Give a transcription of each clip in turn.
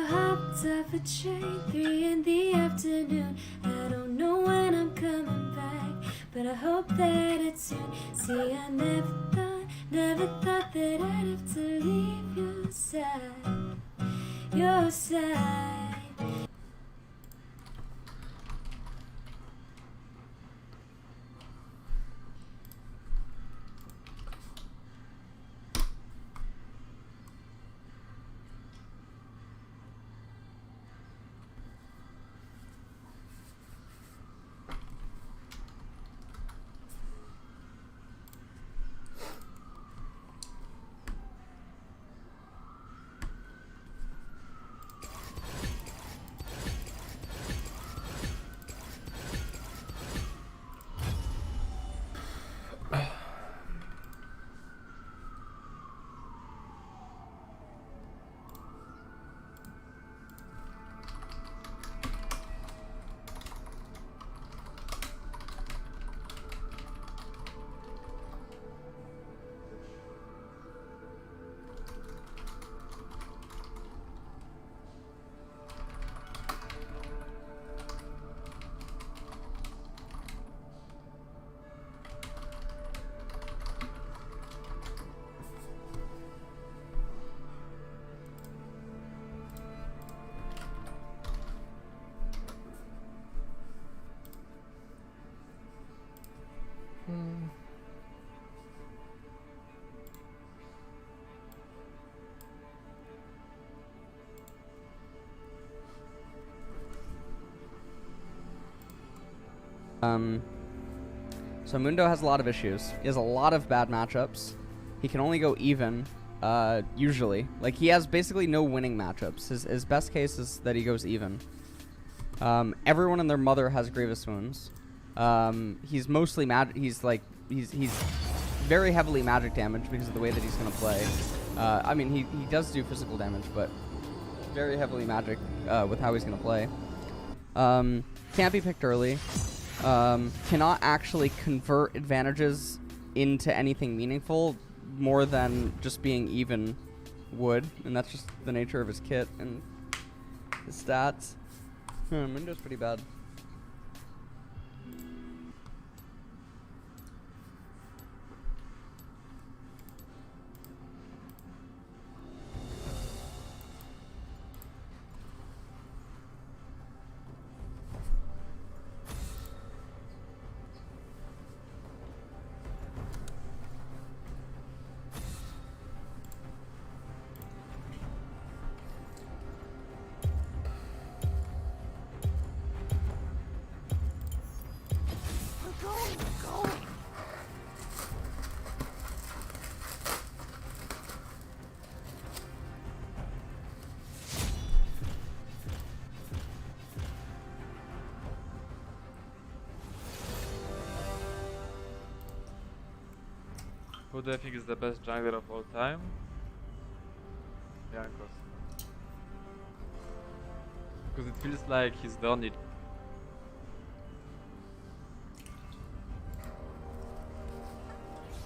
Hopped off a train, 3 in the afternoon. I don't know when I'm coming back, but I hope that it's soon. See, I never thought that I'd have to leave your side, your side. So Mundo has a lot of issues. He has a lot of bad matchups. He can only go even, usually. Like, he has basically no winning matchups. His best case is that he goes even. Everyone and their mother has Grievous Wounds. He's mostly he's very heavily magic damage because of the way that he's going to play. I mean, he does do physical damage, but very heavily magic with how he's going to play. Can't be picked early. Cannot actually convert advantages into anything meaningful more than just being even would, and that's just the nature of his kit and his stats. Mundo's pretty bad. Who do I think is the best jungler of all time? Jankos. Because it feels like he's the only.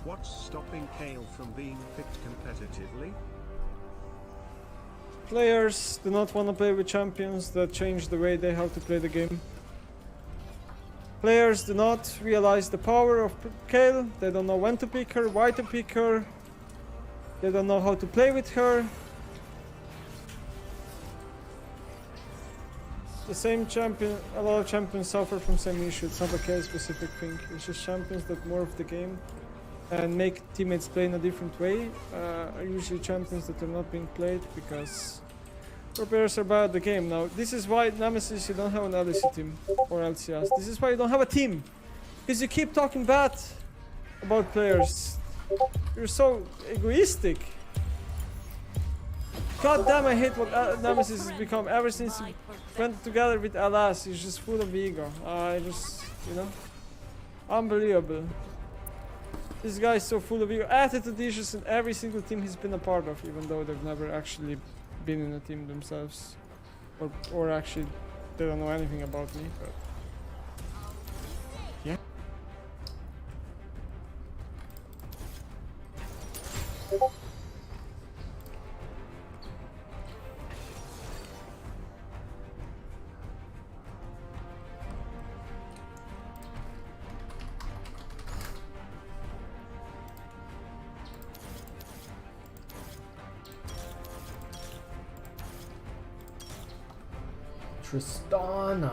What's stopping Kale from being picked competitively? Players do not want to play with champions that change the way they have to play the game. Players do not realize the power of Kale. They don't know when to pick her, why to pick her. They don't know how to play with her. The same champion, a lot of champions suffer from same issue. It's not a Kale specific thing. It's just champions that morph the game and make teammates play in a different way are usually champions that are not being played because pro players are bad at the game. Now, this is why Nemesis you don't have an LEC team or LCS. This is why you don't have a team. Because you keep talking bad about players. You're so egoistic. God damn, I hate what Nemesis has become ever since he went together with LS. He's just full of ego. I just, you know, unbelievable. This guy is so full of ego. Attitude issues in every single team he's been a part of, even though they've never actually been in a team themselves. Or actually, they don't know anything about me, but... yeah. Tristana.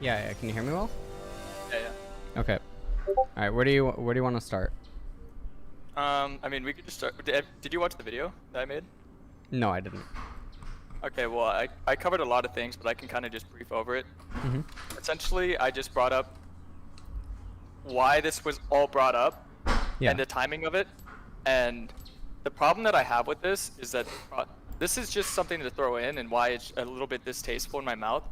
Yeah, can you hear me well? Yeah. Okay. All right, where do you want to start? I mean, we could just start. Did you watch the video that I made? No, I didn't. Okay, well, I covered a lot of things, but I can kind of just brief over it. Mm-hmm. Essentially, I just brought up why this was all brought up and the timing of it. And the problem that I have with this is that this is just something to throw in, and why it's a little bit distasteful in my mouth,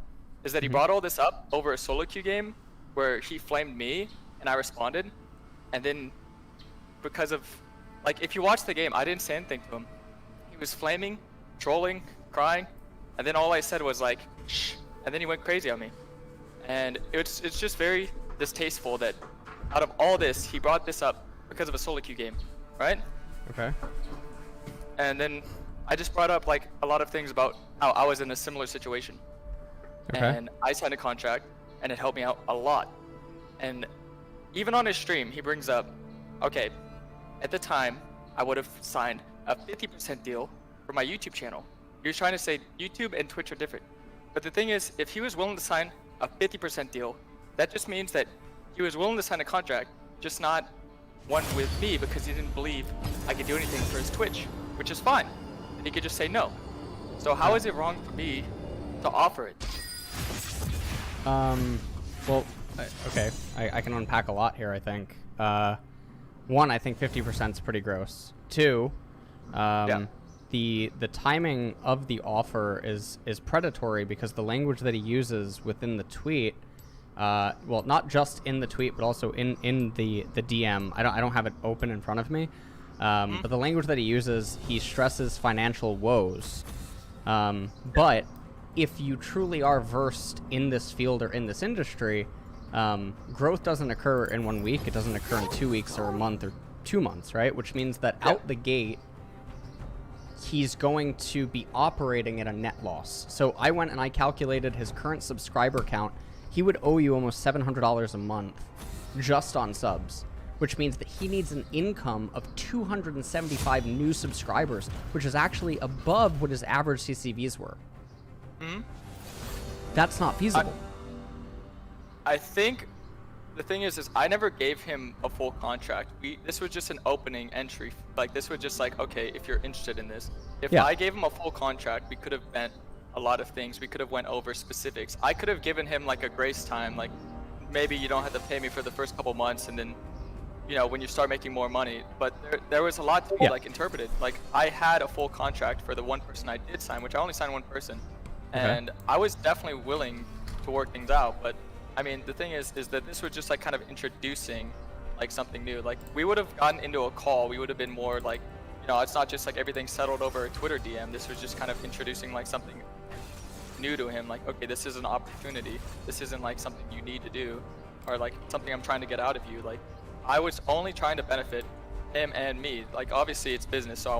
is that he brought all this up over a solo queue game where he flamed me and I responded. And then because of, like, if you watch the game, I didn't say anything to him. He was flaming, trolling, crying, and then all I said was like, shh, and then he went crazy on me. And it's just very distasteful that out of all this, he brought this up because of a solo queue game, right? Okay. And then I just brought up like a lot of things about how I was in a similar situation. Okay. And I signed a contract, and it helped me out a lot. And even on his stream, he brings up, okay, at the time, I would have signed a 50% deal for my YouTube channel. You're trying to say YouTube and Twitch are different. But the thing is, if he was willing to sign a 50% deal, that just means that he was willing to sign a contract, just not one with me because he didn't believe I could do anything for his Twitch, which is fine. And he could just say no. So how is it wrong for me to offer it? Well, okay, I can unpack a lot here, I think. One, I think 50% is pretty gross. Two, the timing of the offer is predatory because the language that he uses within the tweet, well, not just in the tweet, but also in the DM. I don't have it open in front of me, but the language that he uses, he stresses financial woes. But if you truly are versed in this field or in this industry, growth doesn't occur in 1 week. It doesn't occur in 2 weeks or a month or 2 months, right? Which means that out the gate, he's going to be operating at a net loss. So I went and I calculated his current subscriber count. He would owe you almost $700 a month just on subs, which means that he needs an income of 275 new subscribers, which is actually above what his average CCVs were. That's not feasible. I think the thing is I never gave him a full contract. This was just an opening entry. Like, this was just like, okay, if you're interested in this. If I gave him a full contract, we could have meant a lot of things. We could have went over specifics. I could have given him like a grace time, like maybe you don't have to pay me for the first couple months, and then you know, when you start making more money. But there was a lot to be like interpreted. Like I had a full contract for the one person I did sign, which I only signed one person, and I was definitely willing to work things out. But I mean, the thing is that this was just like kind of introducing like something new. Like we would have gotten into a call, we would have been more like, you know, it's not just like everything settled over a Twitter DM. This was just kind of introducing like something new to him. Like, okay, this is an opportunity. This isn't like something you need to do, or like something I'm trying to get out of you. Like, I was only trying to benefit him and me. Like, obviously it's business, so I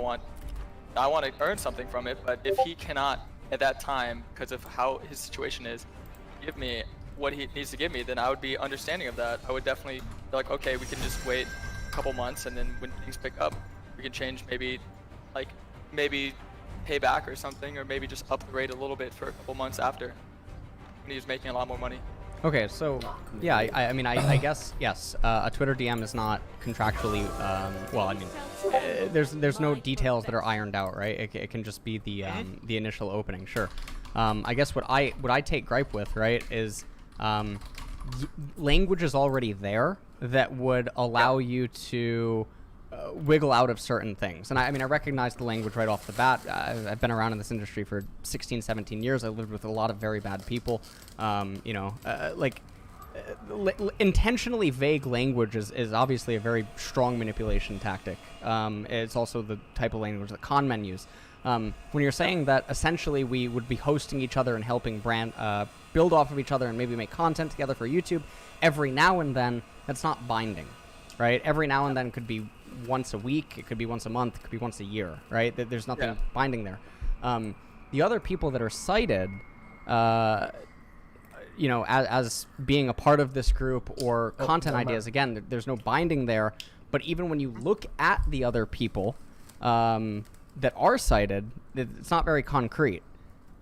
want to earn something from it. But if he cannot at that time, because of how his situation is, give me what he needs to give me, then I would be understanding of that. I would definitely be like, okay, we can just wait a couple months, and then when things pick up, we can change, maybe pay back or something, or maybe just up the rate a little bit for a couple months after when he was making a lot more money. Okay, so yeah, I mean, I guess yes. A Twitter DM is not contractually. Well, I mean, there's no details that are ironed out, right? It can just be the initial opening, sure. I guess what I take gripe with, right, is language is already there that would allow you to wiggle out of certain things. And I mean, I recognize the language right off the bat. I've been around in this industry for 16, 17 years. I lived with a lot of very bad people. You know, intentionally vague language is obviously a very strong manipulation tactic. It's also the type of language that con men use. When you're saying that essentially we would be hosting each other and helping build off of each other and maybe make content together for YouTube, every now and then, that's not binding, right? Every now and then could be once a week, it could be once a month, it could be once a year, right? There's nothing binding there. The other people that are cited, you know, as being a part of this group or content ideas, again, there's no binding there. But even when you look at the other people that are cited, it's not very concrete.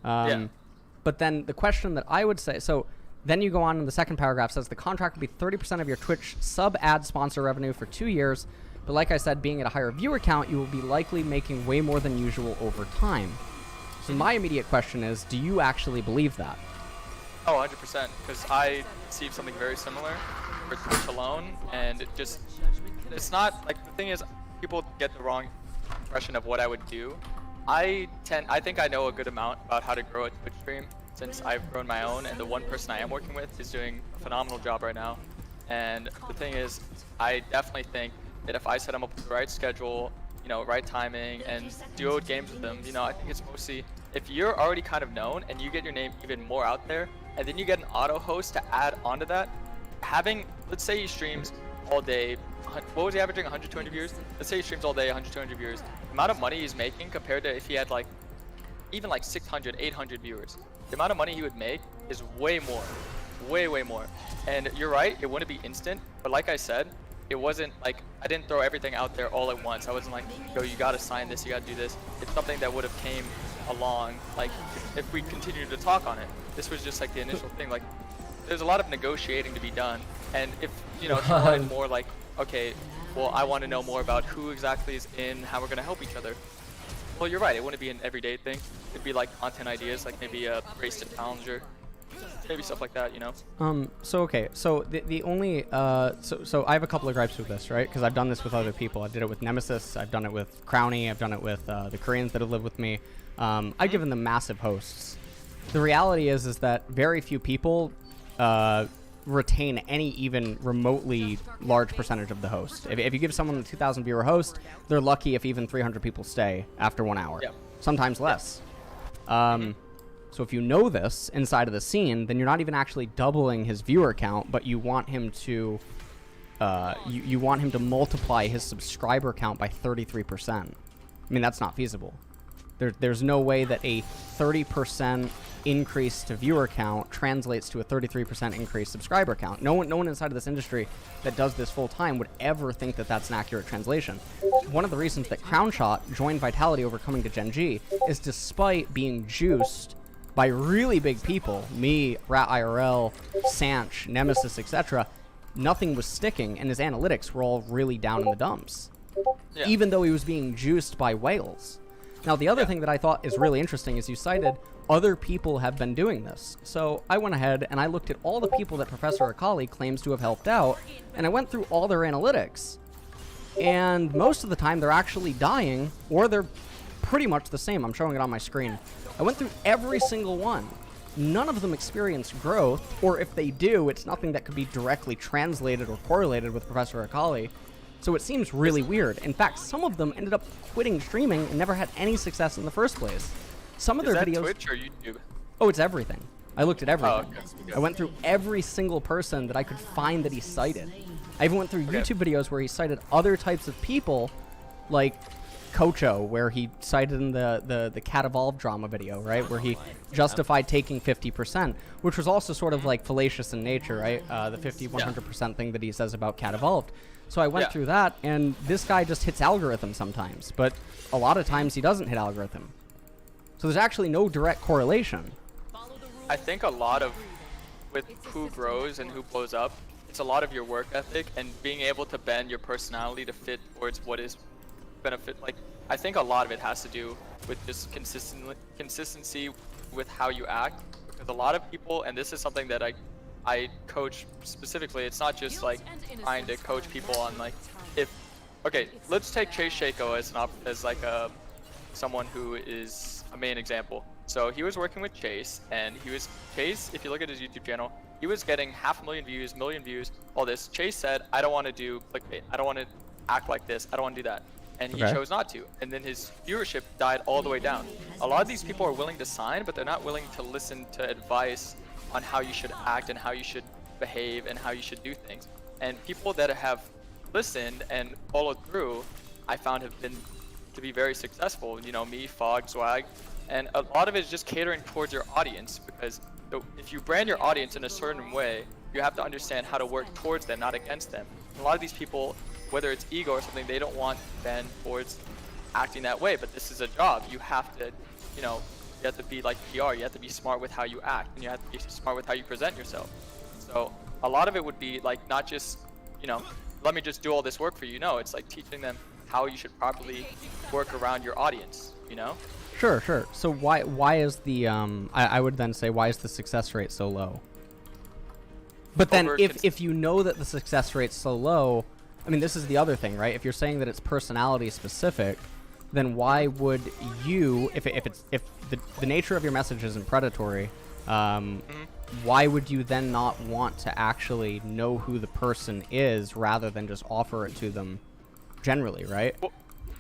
But then the question that I would say, so then you go on in the second paragraph, says the contract will be 30% of your Twitch sub ad sponsor revenue for 2 years. But like I said, being at a higher viewer count, you will be likely making way more than usual over time. So my immediate question is, do you actually believe that? Oh, 100%, because I received something very similar for Twitch alone, and it's not, like, the thing is, people get the wrong impression of what I would do. I think I know a good amount about how to grow a Twitch stream, since I've grown my own, and the one person I am working with is doing a phenomenal job right now. And the thing is, I definitely think that if I set them up with the right schedule, you know, right timing, and duoed games with them, you know, I think it's mostly, if you're already kind of known and you get your name even more out there, and then you get an auto host to add onto that, having, let's say he streams all day, what was he averaging, 100, 200 viewers? Let's say he streams all day, 100, 200 viewers. The amount of money he's making compared to if he had like, even like 600, 800 viewers, the amount of money he would make is way more, way more. And you're right, it wouldn't be instant, but like I said, it wasn't like, I didn't throw everything out there all at once. I wasn't like, yo, you gotta sign this, you gotta do this. It's something that would have came along, like, if we continued to talk on it. This was just like the initial thing. Like, there's a lot of negotiating to be done. And if, you know, if you wanted more like, okay, well, I want to know more about who exactly is in, how we're gonna help each other. Well, you're right, it wouldn't be an everyday thing. It'd be like content ideas, like maybe a race to challenger. Maybe stuff like that, you know? So okay, so the only, so I have a couple of gripes with this, right? Because I've done this with other people. I did it with Nemesis, I've done it with Crowny, I've done it with the Koreans that have lived with me. I've given them massive hosts. The reality is that very few people retain any even remotely large percentage of the host. If you give someone a 2,000 viewer host, they're lucky if even 300 people stay after 1 hour. Yeah. Sometimes less. So if you know this inside of the scene, then you're not even actually doubling his viewer count, but you want him to you want him to multiply his subscriber count by 33%. I mean, that's not feasible. There's no way that a 30% increase to viewer count translates to a 33% increased subscriber count. No one inside of this industry that does this full time would ever think that that's an accurate translation. One of the reasons that Crownshot joined Vitality over coming to Gen G is despite being juiced by really big people, me, Rat IRL, Sanch, Nemesis, etc., nothing was sticking, and his analytics were all really down in the dumps. Yeah. Even though he was being juiced by whales. Now, the other thing that I thought is really interesting is you cited other people have been doing this. So I went ahead and I looked at all the people that Professor Akali claims to have helped out, and I went through all their analytics. and most of the time they're actually dying, or they're pretty much the same. I'm showing it on my screen. I went through every single one. None of them experience growth, or if they do, it's nothing that could be directly translated or correlated with Professor Akali. So it seems really weird. In fact, some of them ended up quitting streaming and never had any success in the first place. Some of their videos... Is that Twitch or YouTube? Oh, it's everything. I looked at everything. Oh, okay. I went through every single person that I could find that he cited. I even went through YouTube videos where he cited other types of people, like Kocho, where he cited in the Cat Evolved drama video, right? Where he justified taking 50%, which was also sort of like fallacious in nature, right? The 100% thing that he says about Cat Evolved. So I went through that, and this guy just hits algorithm sometimes, but a lot of times he doesn't hit algorithm. So there's actually no direct correlation. I think a lot of, with who grows and who blows up, it's a lot of your work ethic and being able to bend your personality to fit towards what is benefit. Like, I think a lot of it has to do with just consistency with how you act. Because a lot of people, and this is something that I coach specifically, it's not just like trying to coach people on like, okay, let's take Chase Shako as like someone who is a main example. So he was working with Chase, and Chase, if you look at his YouTube channel, he was getting 500,000 views, million views, all this. Chase said, I don't want to do clickbait. I don't want to act like this. I don't want to do that. And he chose not to. And then his viewership died all the way down. A lot of these people are willing to sign, but they're not willing to listen to advice on how you should act and how you should behave and how you should do things. And people that have listened and followed through, I found have been to be very successful. You know, me, Fog, Swag. And a lot of it is just catering towards your audience, because if you brand your audience in a certain way, you have to understand how to work towards them, not against them. A lot of these people, whether it's ego or something, they don't want to bend towards acting that way, but this is a job. You have to, you know, you have to be like PR, you have to be smart with how you act, and you have to be smart with how you present yourself. So a lot of it would be like, not just, you know, let me just do all this work for you. No, it's like teaching them how you should properly work around your audience, you know? Sure. So why is the I would then say, why is the success rate so low? But then if you know that the success rate's so low, I mean, this is the other thing, right? If you're saying that it's personality specific, then why would you, if the nature of your message isn't predatory, why would you then not want to actually know who the person is rather than just offer it to them generally, right?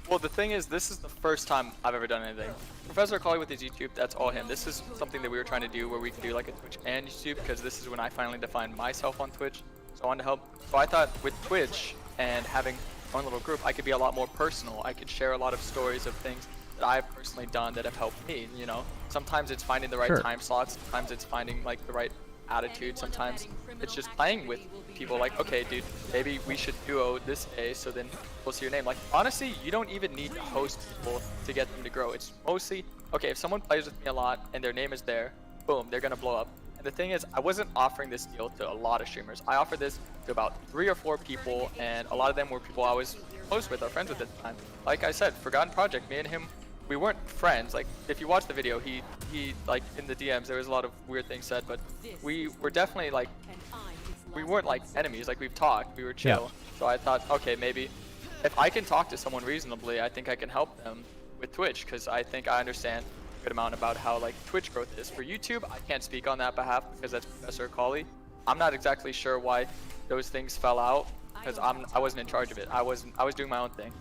Well, the thing is, this is the first time I've ever done anything. Professor Akali with his YouTube, that's all him. This is something that we were trying to do where we could do like a Twitch and YouTube, because this is when I finally defined myself on Twitch. So I wanted to help. So I thought with Twitch and having my own little group, I could be a lot more personal. I could share a lot of stories of things that I've personally done that have helped me, you know? Sometimes it's finding the right time slots, sometimes it's finding like the right attitude, sometimes it's just playing with people like, okay, dude, maybe we should duo this day, so then we'll see your name. Like, honestly, you don't even need to host people to get them to grow. It's mostly, okay, if someone plays with me a lot and their name is there, boom, they're gonna blow up. And the thing is, I wasn't offering this deal to a lot of streamers. I offered this to about 3 or 4 people, and a lot of them were people I was close with or friends with at the time. Like I said, Forgotten Project, me and him, we weren't friends. Like, if you watch the video, he like, in the DMs, there was a lot of weird things said, but we were definitely like, we weren't like enemies. Like, we've talked, we were chill. So I thought, okay, maybe if I can talk to someone reasonably, I think I can help them with Twitch, because I think I understand a good amount about how like Twitch growth is. For YouTube, I can't speak on that behalf because that's Professor Akali. I'm not exactly sure why those things fell out, because I wasn't in charge of it. I was doing my own thing.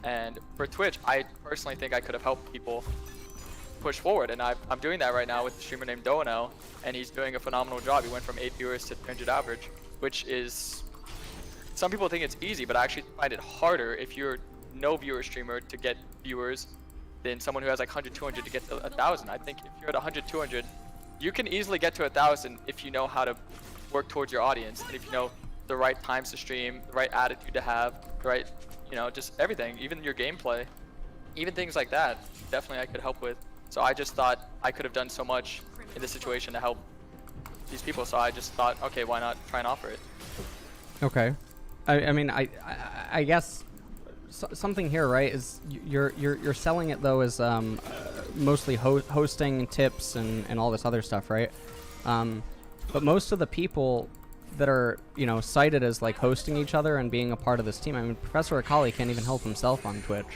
And for Twitch, I personally think I could have helped people push forward, and I'm doing that right now with a streamer named Dono, and he's doing a phenomenal job. He went from 8 viewers to 300 average, which is, some people think it's easy, but I actually find it harder if you're no viewer streamer to get viewers than someone who has like 100, 200 to get to 1,000. I think if you're at 100, 200, you can easily get to 1,000 if you know how to work towards your audience, and if you know the right times to stream, the right attitude to have, the right, you know, just everything, even your gameplay, even things like that, definitely I could help with. So I just thought I could have done so much in this situation to help these people, so I just thought, okay, why not try and offer it? Okay. I mean, I guess something here, right, is you're selling it though as mostly hosting, tips, and all this other stuff, right? But most of the people that are, you know, cited as like hosting each other and being a part of this team. I mean, Professor Akali can't even help himself on Twitch.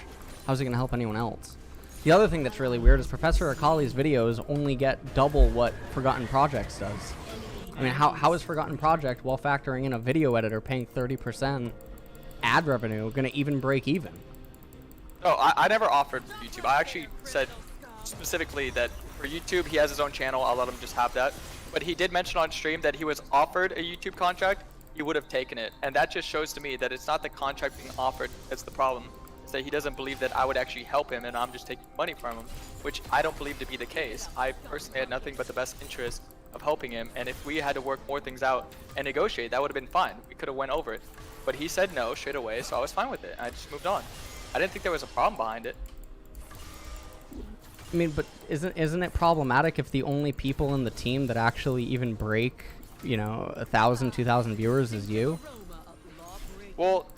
How's he gonna help anyone else? The other thing that's really weird is Professor Akali's videos only get double what Forgotten Projects does. I mean, how is Forgotten Project, while factoring in a video editor paying 30% ad revenue, gonna even break even? Oh, I never offered for YouTube. I actually said specifically that for YouTube, he has his own channel. I'll let him just have that. But he did mention on stream that he was offered a YouTube contract. He would have taken it. And that just shows to me that it's not the contract being offered that's the problem. It's that he doesn't believe that I would actually help him and I'm just taking money from him, which I don't believe to be the case. I personally had nothing but the best interest of helping him. And if we had to work more things out and negotiate, that would have been fine. We could have went over it. But he said no straight away, so I was fine with it. I just moved on. I didn't think there was a problem behind it. I mean, but isn't it problematic if the only people in the team that actually even break, you know, 1,000, 2,000 viewers is you? Well,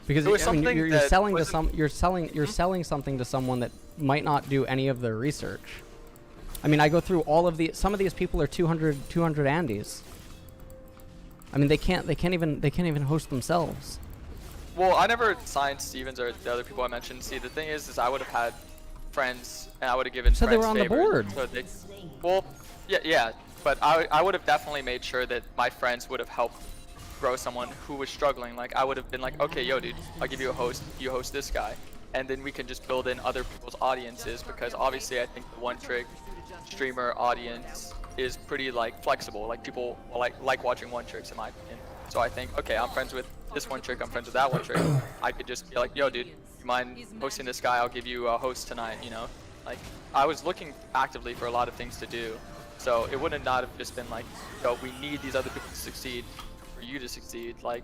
because it was I mean, something you're that selling to wasn't- you're selling something to someone that might not do any of the research. I mean, I go through all of some of these people are 200 Andes. I mean, they can't even host themselves. Well, I never signed Stevens or the other people I mentioned. See, the thing is I would have had friends, and I would have given So friends they were on the favors. board. So they, well, yeah, but I would have definitely made sure that my friends would have helped grow someone who was struggling. Like, I would have been like, okay, yo, dude, I'll give you a host. You host this guy. And then we can just build in other people's audiences, because obviously I think the one-trick streamer audience is pretty, like, flexible. Like, people like watching one-tricks, in my opinion. So I think, okay, I'm friends with this one trick, I'm friends with that one trick. I could just be like, yo, dude, you mind hosting this guy? I'll give you a host tonight, you know? Like, I was looking actively for a lot of things to do. So it wouldn't not have just been like, yo, we need these other people to succeed for you to succeed. Like,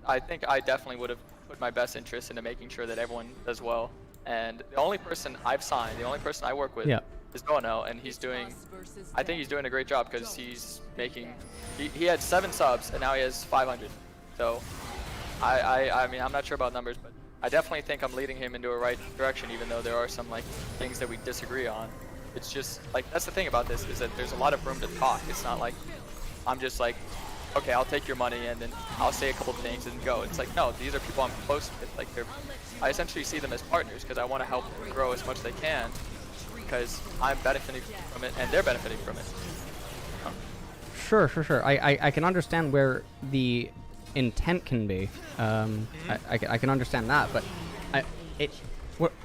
I think I definitely would have put my best interest into making sure that everyone does well. And the only person I've signed, the only person I work with is Dono, and I think he's doing a great job, because he's making, he had 7 subs and now he has 500. So I mean, I'm not sure about numbers, but I definitely think I'm leading him into a right direction, even though there are some like things that we disagree on. It's just like, that's the thing about this, is that there's a lot of room to talk. It's not like I'm just like, okay, I'll take your money and then I'll say a couple things and go. It's like, no, these are people I'm close with. Like, I essentially see them as partners, because I want to help them grow as much as they can, because I'm benefiting from it and they're benefiting from it. Sure. I can understand where the intent can be. I can understand that, but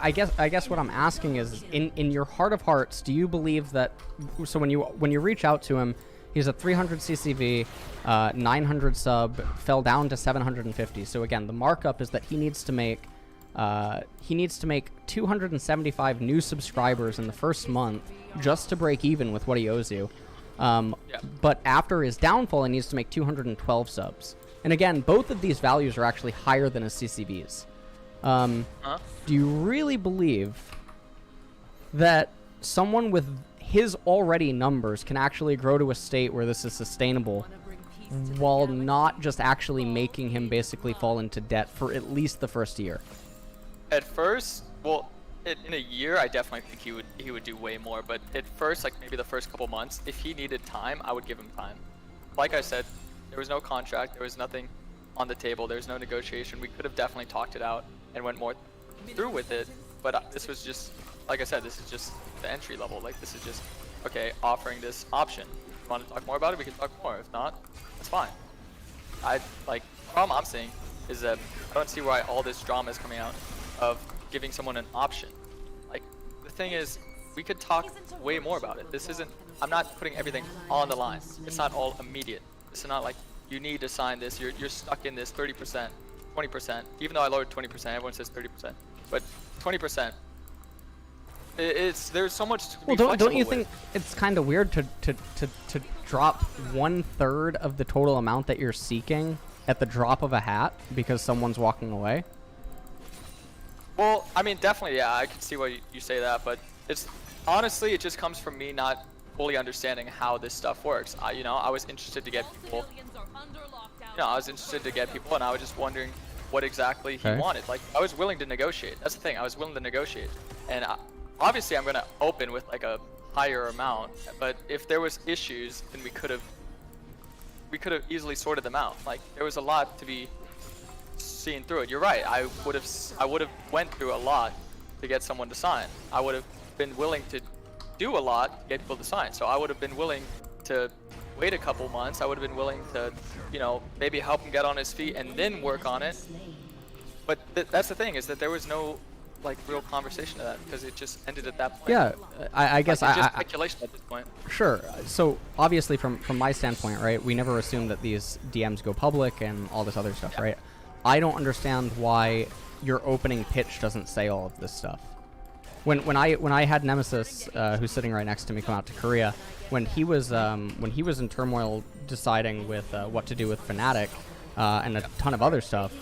I guess what I'm asking is, in your heart of hearts, do you believe that? So when you reach out to him, he's a 300 CCV, 900 sub, fell down to 750. So again, the markup is that he needs to make 275 new subscribers in the first month just to break even with what he owes you. But after his downfall, he needs to make 212 subs. And again, both of these values are actually higher than his CCVs. Do you really believe that someone with his already numbers can actually grow to a state where this is sustainable, while not just actually making him basically fall into debt for at least the first year? At first, well, in a year, I definitely think he would do way more. But at first, like maybe the first couple months, if he needed time, I would give him time. Like I said, there was no contract, there was nothing on the table, there was no negotiation. We could have definitely talked it out and went more through with it. But this was just, like I said, this is just the entry level. Like, this is just, okay, offering this option. If you want to talk more about it, we can talk more. If not, that's fine. The problem I'm seeing is that I don't see why all this drama is coming out of giving someone an option. Like, the thing is, we could talk way more about it. This isn't, I'm not putting everything on the line. It's not all immediate. It's not like, you need to sign this, you're stuck in this 30%, 20%. Even though I lowered 20%, everyone says 30%. But 20%, there's so much to be Well, don't you with. think it's kind of weird to drop 1/3 of the total amount that you're seeking at the drop of a hat because someone's walking away? Well, I mean, definitely, yeah, I can see why you say that, but it's honestly, it just comes from me not fully understanding how this stuff works. I was interested to get people. I was interested to get people, and I was just wondering what exactly he wanted. Like, I was willing to negotiate. That's the thing. I was willing to negotiate, and obviously, I'm gonna open with like a higher amount. But if there was issues, then we could have we could have easily sorted them out. Like there was a lot to be seen through it. You're right. I would have went through a lot to get someone to sign. I would have been willing to do a lot to get people to sign. So I would have been willing to wait a couple months. I would have been willing to, you know, maybe help him get on his feet and then work on it. But that's the thing, is that there was no like real conversation of that, because it just ended at that point. Yeah, I guess like, it's just speculation at this point. Sure. So obviously, from my standpoint, right, we never assume that these DMs go public and all this other stuff, Yeah. right? I don't understand why your opening pitch doesn't say all of this stuff. When I had Nemesis, who's sitting right next to me, come out to Korea, when he was in turmoil deciding with what to do with Fnatic and a ton of other stuff,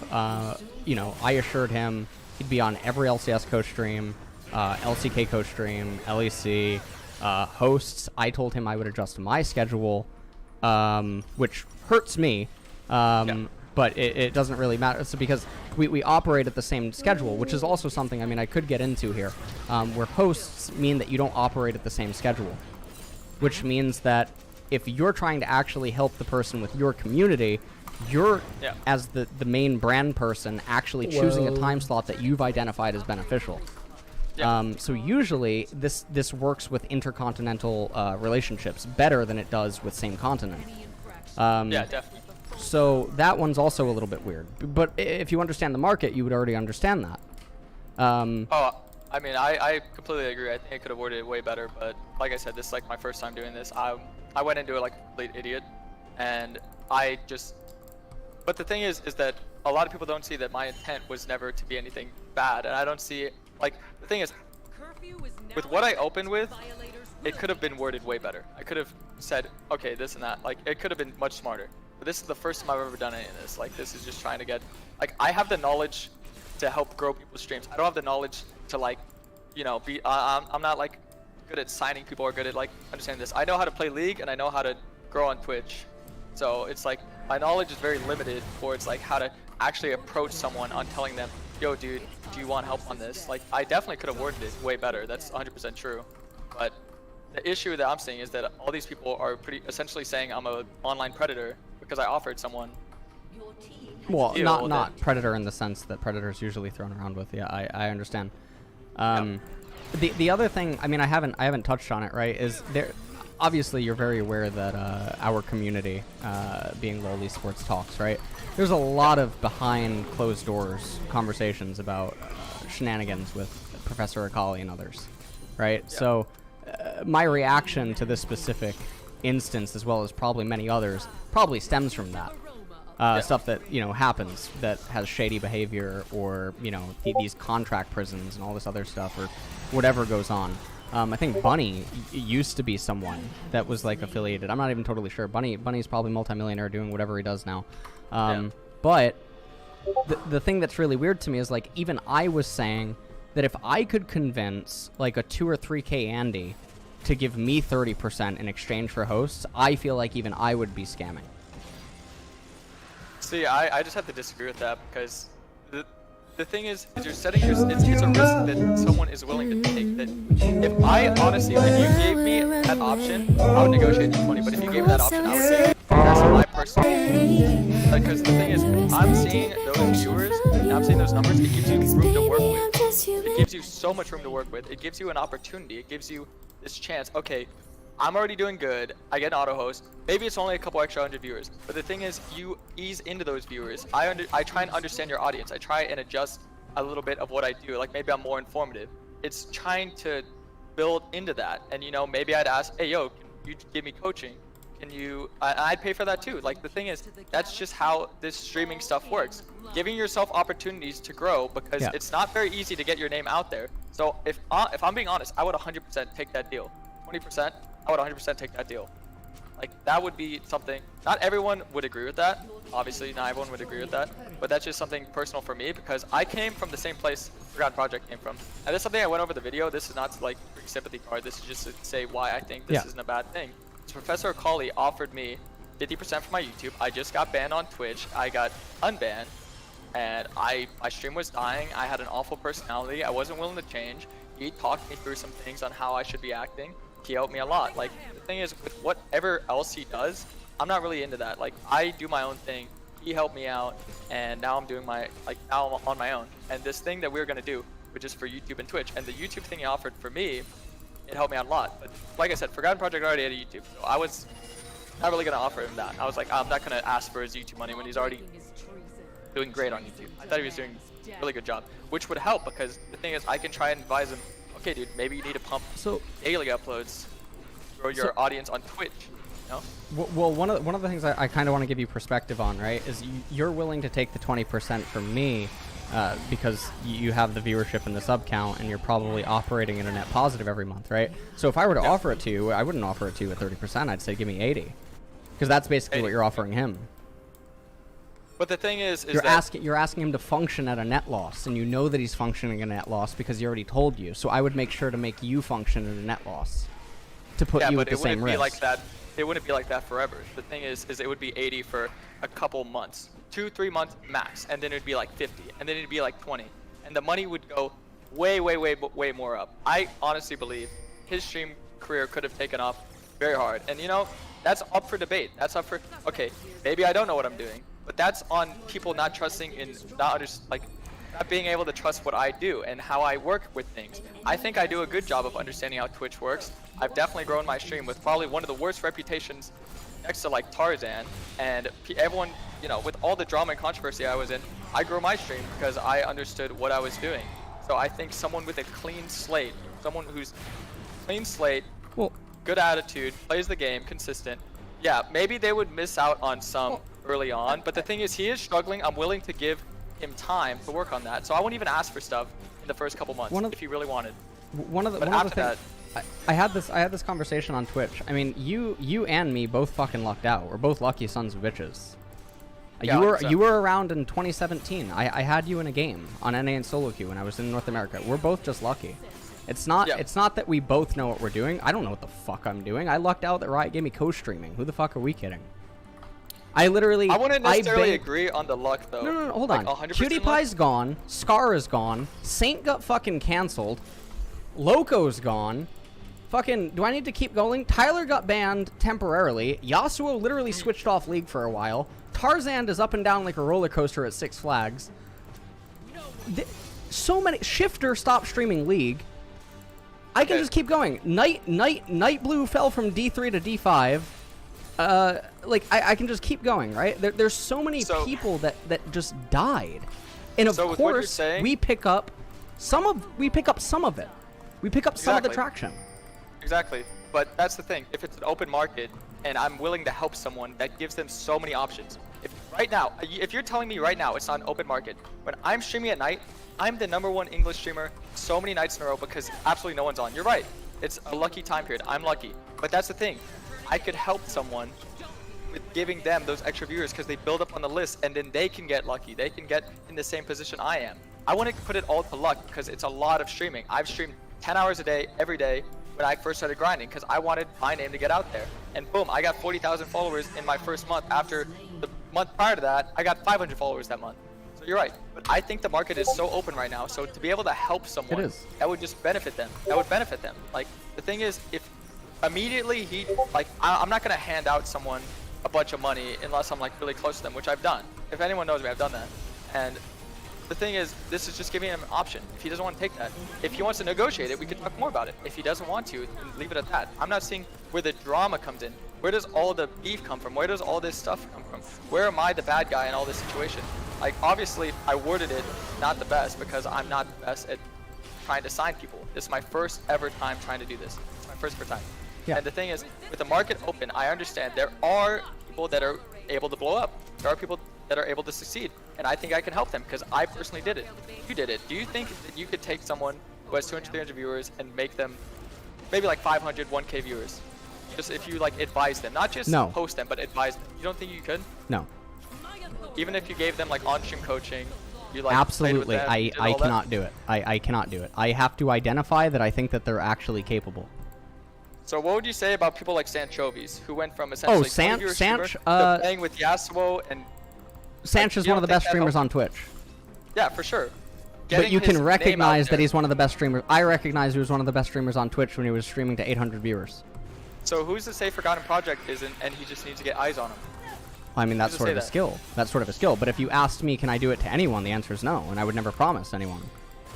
you know, I assured him he'd be on every LCS coach stream, LCK coach stream, LEC, hosts. I told him I would adjust my schedule, which hurts me, but it doesn't really matter. So because we operate at the same schedule, which is also something, I mean, I could get into here, where hosts mean that you don't operate at the same schedule, which means that if you're trying to actually help the person with your community, you're, as the main brand person, actually choosing a time slot that you've identified as beneficial. So usually this works with intercontinental relationships better than it does with same continent. Yeah, definitely. So that one's also a little bit weird. But if you understand the market, you would already understand that. Oh, I mean, I completely agree. I think I could have worded it way better, but like I said, this is like my first time doing this. I went into it like a complete idiot, and I just... But the thing is that a lot of people don't see that my intent was never to be anything bad, and I don't see it, like, the thing is, with what I opened with, it could have been worded way better. I could have said, okay, this and that, like, it could have been much smarter. But this is the first time I've ever done any of this. Like, this is just trying to get, like, I have the knowledge to help grow people's streams. I don't have the knowledge to, like, you know, be, I'm not, like, good at signing people or good at, like, understanding this. I know how to play League, and I know how to grow on Twitch. So it's like, my knowledge is very limited towards like how to actually approach someone on telling them, yo dude, do you want help on this? Like, I definitely could have worded it way better. That's 100% true. But the issue that I'm seeing is that all these people are essentially saying I'm a online predator because I offered someone. Well, not predator in the sense that predator's usually thrown around with. Yeah, I understand. The other thing, I mean, I haven't touched on it, right, is there... Obviously, you're very aware that our community, being LoL Esports Talks, right? There's a lot of behind closed doors conversations about shenanigans with Professor Akali and others, right? Yeah. So my reaction to this specific instance, as well as probably many others, probably stems from that. Stuff that, you know, happens that has shady behavior, or, you know, these contract prisons and all this other stuff, or whatever goes on. I think Bunny used to be someone that was like affiliated. I'm not even totally sure. Bunny's probably multimillionaire doing whatever he does now. But the thing that's really weird to me is, like, even I was saying that if I could convince like a 2 or 3K Andy to give me 30% in exchange for hosts, I feel like even I would be scamming. See, I just have to disagree with that, because the thing is you're setting it's a risk that someone is willing to take. That if I honestly, if you gave me that option, I would negotiate to 20. But if you gave me that option, I would say that's my personal. Because the thing is, I'm seeing those viewers, and I'm seeing those numbers. It gives you room to work with. It gives you so much room to work with. It gives you an opportunity. It gives you this chance. Okay, I'm already doing good. I get an auto host. Maybe it's only a couple extra hundred viewers, but the thing is, you ease into those viewers. I try and understand your audience. I try and adjust a little bit of what I do. Like, maybe I'm more informative. It's trying to build into that. And, you know, maybe I'd ask, hey, yo, can you give me coaching? Can you? I'd pay for that too. Like, the thing is, that's just how this streaming stuff works. Giving yourself opportunities to grow, because it's not very easy to get your name out there. So if I'm being honest, I would 100% take that deal. 20%. I would 100% take that deal. Like, that would be something, not everyone would agree with that. Obviously, not everyone would agree with that. But that's just something personal for me, because I came from the same place Forgotten Project came from. And this is something I went over the video. This is not to, like, bring sympathy card. This is just to say why I think this isn't a bad thing. So Professor Akali offered me 50% for my YouTube. I just got banned on Twitch. I got unbanned. And my stream was dying. I had an awful personality. I wasn't willing to change. He talked me through some things on how I should be acting. He helped me a lot. Like, the thing is, with whatever else he does, I'm not really into that. Like, I do my own thing. He helped me out, and now I'm doing now I'm on my own. And this thing that we were gonna do, which is for YouTube and Twitch, and the YouTube thing he offered for me, it helped me out a lot. But like I said, Forgotten Project already had a YouTube, so I was not really gonna offer him that. I was like, I'm not gonna ask for his YouTube money when he's already doing great on YouTube. I thought he was doing a really good job, which would help because the thing is, I can try and advise him. Okay, dude, maybe you need to pump daily uploads, grow your audience on Twitch. You know? Well, one of the things I kind of want to give you perspective on, right, is you're willing to take the 20% from me because you have the viewership and the sub count, and you're probably operating in a net positive every month, right? So if I were to offer it to you, I wouldn't offer it to you at 30%. I'd say give me 80, because that's basically what you're offering him. But the thing is you're asking him to function at a net loss, and you know that he's functioning at a net loss because he already told you. So I would make sure to make you function at a net loss to put you at the same risk. Be like that. It wouldn't be like that forever. The thing is it would be 80 for a couple months, 2-3 months max, and then it'd be like 50, and then it'd be like 20, and the money would go way more up. I honestly believe his stream career could have taken off very hard, and you know, that's up for debate. That's up for, okay, maybe I don't know what I'm doing, but that's on people not trusting in not being able to trust what I do and how I work with things. I think I do a good job of understanding how Twitch works. I've definitely grown my stream with probably one of the worst reputations next to like Tarzan, and everyone, you know, with all the drama and controversy I was in, I grew my stream because I understood what I was doing. So I think someone with a clean slate, someone who's clean slate, good attitude, plays the game, consistent, yeah, maybe they would miss out on some early on, but the thing is, he is struggling. I'm willing to give him time to work on that, so I won't even ask for stuff in the first couple months if he really wanted. I had this conversation on Twitch. I mean, you and me both fucking lucked out. We're both lucky sons of bitches. Yeah, you were around in 2017. I had you in a game on NA and solo queue when I was in North America. We're both just lucky. It's not that we both know what we're doing. I don't know what the fuck I'm doing. I lucked out that Riot gave me co-streaming. Who the fuck are we kidding? I wouldn't necessarily agree on the luck though. No, hold on. Like PewDiePie's gone. Scar is gone. Saint got fucking cancelled. Loco's gone. Fucking, do I need to keep going? Tyler got banned temporarily. Yasuo literally switched off League for a while. Tarzan is up and down like a roller coaster at Six Flags. So many. Shifter stopped streaming League. I can just keep going. Night Blue fell from D3 to D5. Like I can just keep going, right? There's so many people that just died, and of course we pick up some of it. We pick up some of the traction. Exactly, but that's the thing. If it's an open market and I'm willing to help someone, that gives them so many options. If you're telling me right now it's not an open market, when I'm streaming at night, I'm the #1 English streamer so many nights in a row because absolutely no one's on. You're right. It's a lucky time period. I'm lucky, but that's the thing. I could help someone with giving them those extra viewers because they build up on the list, and then they can get lucky. They can get in the same position I am. I want to put it all to luck because it's a lot of streaming. I've streamed 10 hours a day, every day when I first started grinding because I wanted my name to get out there. And boom, I got 40,000 followers in my first month. After the month prior to that, I got 500 followers that month. So you're right. But I think the market is so open right now. So to be able to help someone, that would just benefit them. That would benefit them. Like, the thing is, if immediately I'm not gonna hand out someone a bunch of money unless I'm like really close to them, which I've done. If anyone knows me, I've done that. And the thing is, this is just giving him an option. If he doesn't want to take that, if he wants to negotiate it, we could talk more about it. If he doesn't want to, then leave it at that. I'm not seeing where the drama comes in. Where does all the beef come from? Where does all this stuff come from? Where am I the bad guy in all this situation? Like, obviously, I worded it not the best because I'm not the best at trying to sign people. This is my first ever time trying to do this. It's my first ever time. Yeah. And the thing is, with the market open, I understand there are people that are able to blow up. There are people that are able to succeed, and I think I can help them because I personally did it. You did it. Do you think that you could take someone who has 200, 300 viewers and make them maybe like 500, 1K viewers? Just if you like advise them, not just post them, but advise them. You don't think you could? No. Even if you gave them like on-stream coaching, you like absolutely. Them, I cannot do it. I cannot do it. I have to identify that I think that they're actually capable. So what would you say about people like Sanchovies, who went from essentially Sanch playing with Yasuo and Sanch is one of the best streamers on Twitch. Yeah, for sure. But you can recognize that he's one of the best streamers. I recognize he was one of the best streamers on Twitch when he was streaming to 800 viewers. So who's to say Forgotten Project isn't, and he just needs to get eyes on him? I mean, that's Who's to sort say of a that? skill. That's sort of a skill. But if you asked me, can I do it to anyone? The answer is no, and I would never promise anyone.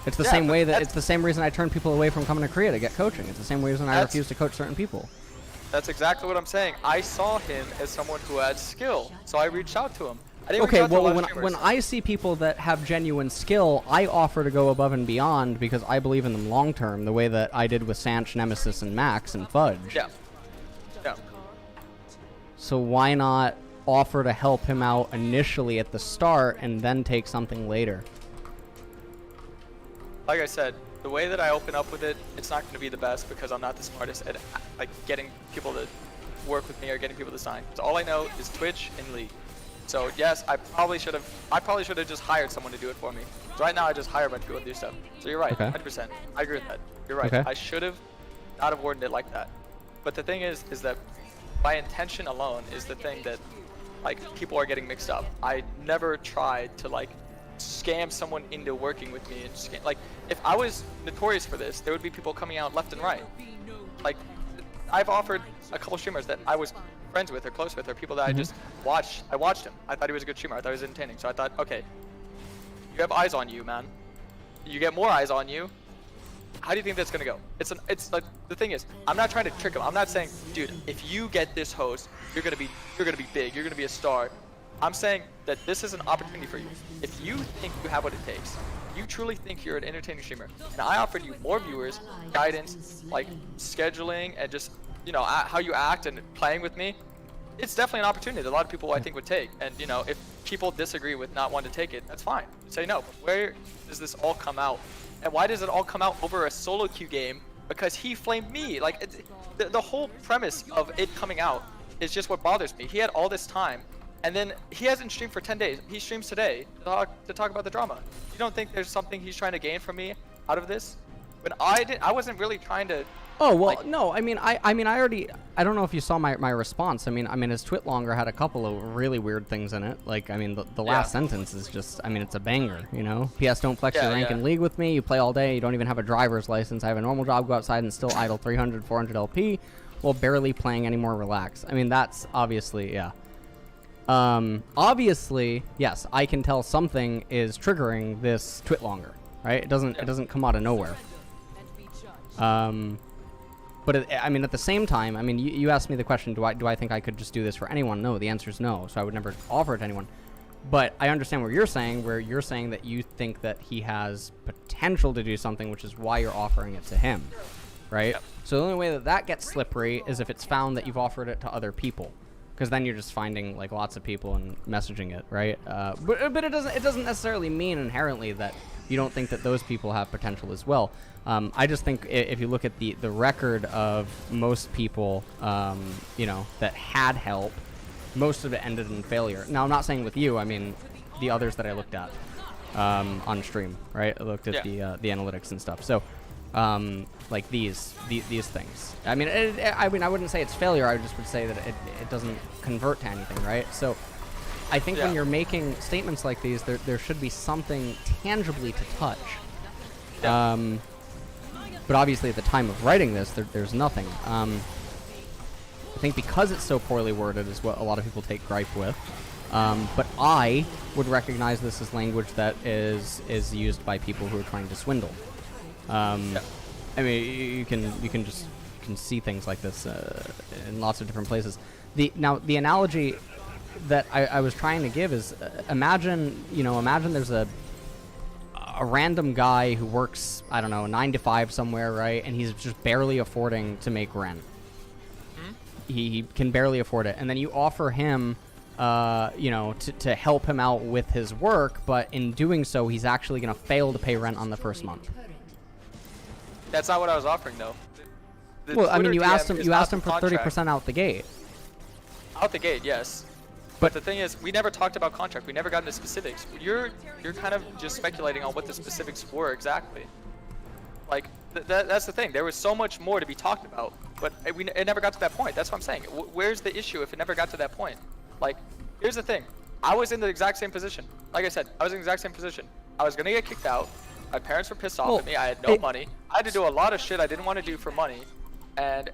It's the Yeah, same but way that that's- it's the same reason I turn people away from coming to Korea to get coaching. It's the same reason I That's- refuse to coach certain people. That's exactly what I'm saying. I saw him as someone who had skill, so I reached out to him. I didn't Okay, reach out to a well, lot of when streamers. I see people that have genuine skill, I offer to go above and beyond because I believe in them long term, the way that I did with Sanch, Nemesis, and Max and Fudge. Yeah. Yeah. So why not offer to help him out initially at the start and then take something later? Like I said, the way that I open up with it, it's not going to be the best because I'm not the smartest at like getting people to work with me or getting people to sign. So all I know is Twitch and League. So yes, I probably should have just hired someone to do it for me. So right now I just hire a bunch of people to do stuff. So you're right, Okay. 100%. I agree with that. You're right. Okay. I should have not have worded it like that. But the thing is that my intention alone is the thing that like people are getting mixed up. I never tried to like scam someone into working with me and scam, like if I was notorious for this, there would be people coming out left and right. Like I've offered a couple streamers that I was friends with or close with or people that I just watched. I watched him. I thought he was a good streamer. I thought he was entertaining. So I thought, okay, you have eyes on you, man. You get more eyes on you. How do you think that's gonna go? It's like the thing is, I'm not trying to trick him. I'm not saying, dude, if you get this host, you're gonna be big. You're gonna be a star. I'm saying that this is an opportunity for you. If you think you have what it takes, you truly think you're an entertaining streamer, and I offered you more viewers, guidance, like scheduling, and just how you act and playing with me, it's definitely an opportunity that a lot of people I think would take. And if people disagree with not wanting to take it, that's fine. Say no. But where does this all come out? And why does it all come out over a solo queue game? Because he flamed me. Like the whole premise of it coming out is just what bothers me. He had all this time, and then he hasn't streamed for 10 days. He streams today to talk about the drama. You don't think there's something he's trying to gain from me out of this? When I wasn't really trying to. Oh well, like, no. I mean, I don't know if you saw my response. I mean, his tweet longer had a couple of really weird things in it. Like, I mean, the last sentence is just, I mean, it's a banger. PS don't flex your rank in League with me. You play all day. You don't even have a driver's license. I have a normal job. Go outside and still idle 300, 400 LP, while barely playing any more relax. I mean, that's obviously obviously yes. I can tell something is triggering this tweet longer, right? It doesn't come out of nowhere. But I mean, at the same time, I mean, you asked me the question, do I think I could just do this for anyone? No, the answer is no. So I would never offer it to anyone. But I understand what you're saying, where you're saying that you think that he has potential to do something, which is why you're offering it to him, right? Yep. So the only way that gets slippery is if it's found that you've offered it to other people, because then you're just finding like lots of people and messaging it, right? But it doesn't necessarily mean inherently that you don't think that those people have potential as well. I just think if you look at the record of most people, that had help, most of it ended in failure. Now, I'm not saying with you. I mean, the others that I looked at on stream, right? I looked at the analytics and stuff. So, like these things. I mean, I wouldn't say it's failure. I just would say that it doesn't convert to anything, right? So, I think when you're making statements like these, there should be something tangibly to touch. Yeah. But obviously, at the time of writing this, there's nothing. I think because it's so poorly worded is what a lot of people take gripe with. But I would recognize this as language that is used by people who are trying to swindle. I mean, you can see things like this in lots of different places. The analogy that I was trying to give is imagine there's a random guy who works, I don't know, 9 to 5 somewhere, right? And he's just barely affording to make rent. He can barely afford it. And then you offer him, to help him out with his work, but in doing so, he's actually going to fail to pay rent on the first month. That's not what I was offering, though. The Well, I mean, Twitter you DM asked him is you not asked the him for contract. 30% out the gate. Out the gate, yes. But the thing is, we never talked about contract. We never got into specifics. You're kind of just speculating on what the specifics were exactly. Like that's the thing. There was so much more to be talked about, but it never got to that point. That's what I'm saying. Where's the issue if it never got to that point? Like, here's the thing. I was in the exact same position. Like I said, I was in the exact same position. I was gonna get kicked out. My parents were pissed off at me. I had no money. I had to do a lot of shit I didn't want to do for money, and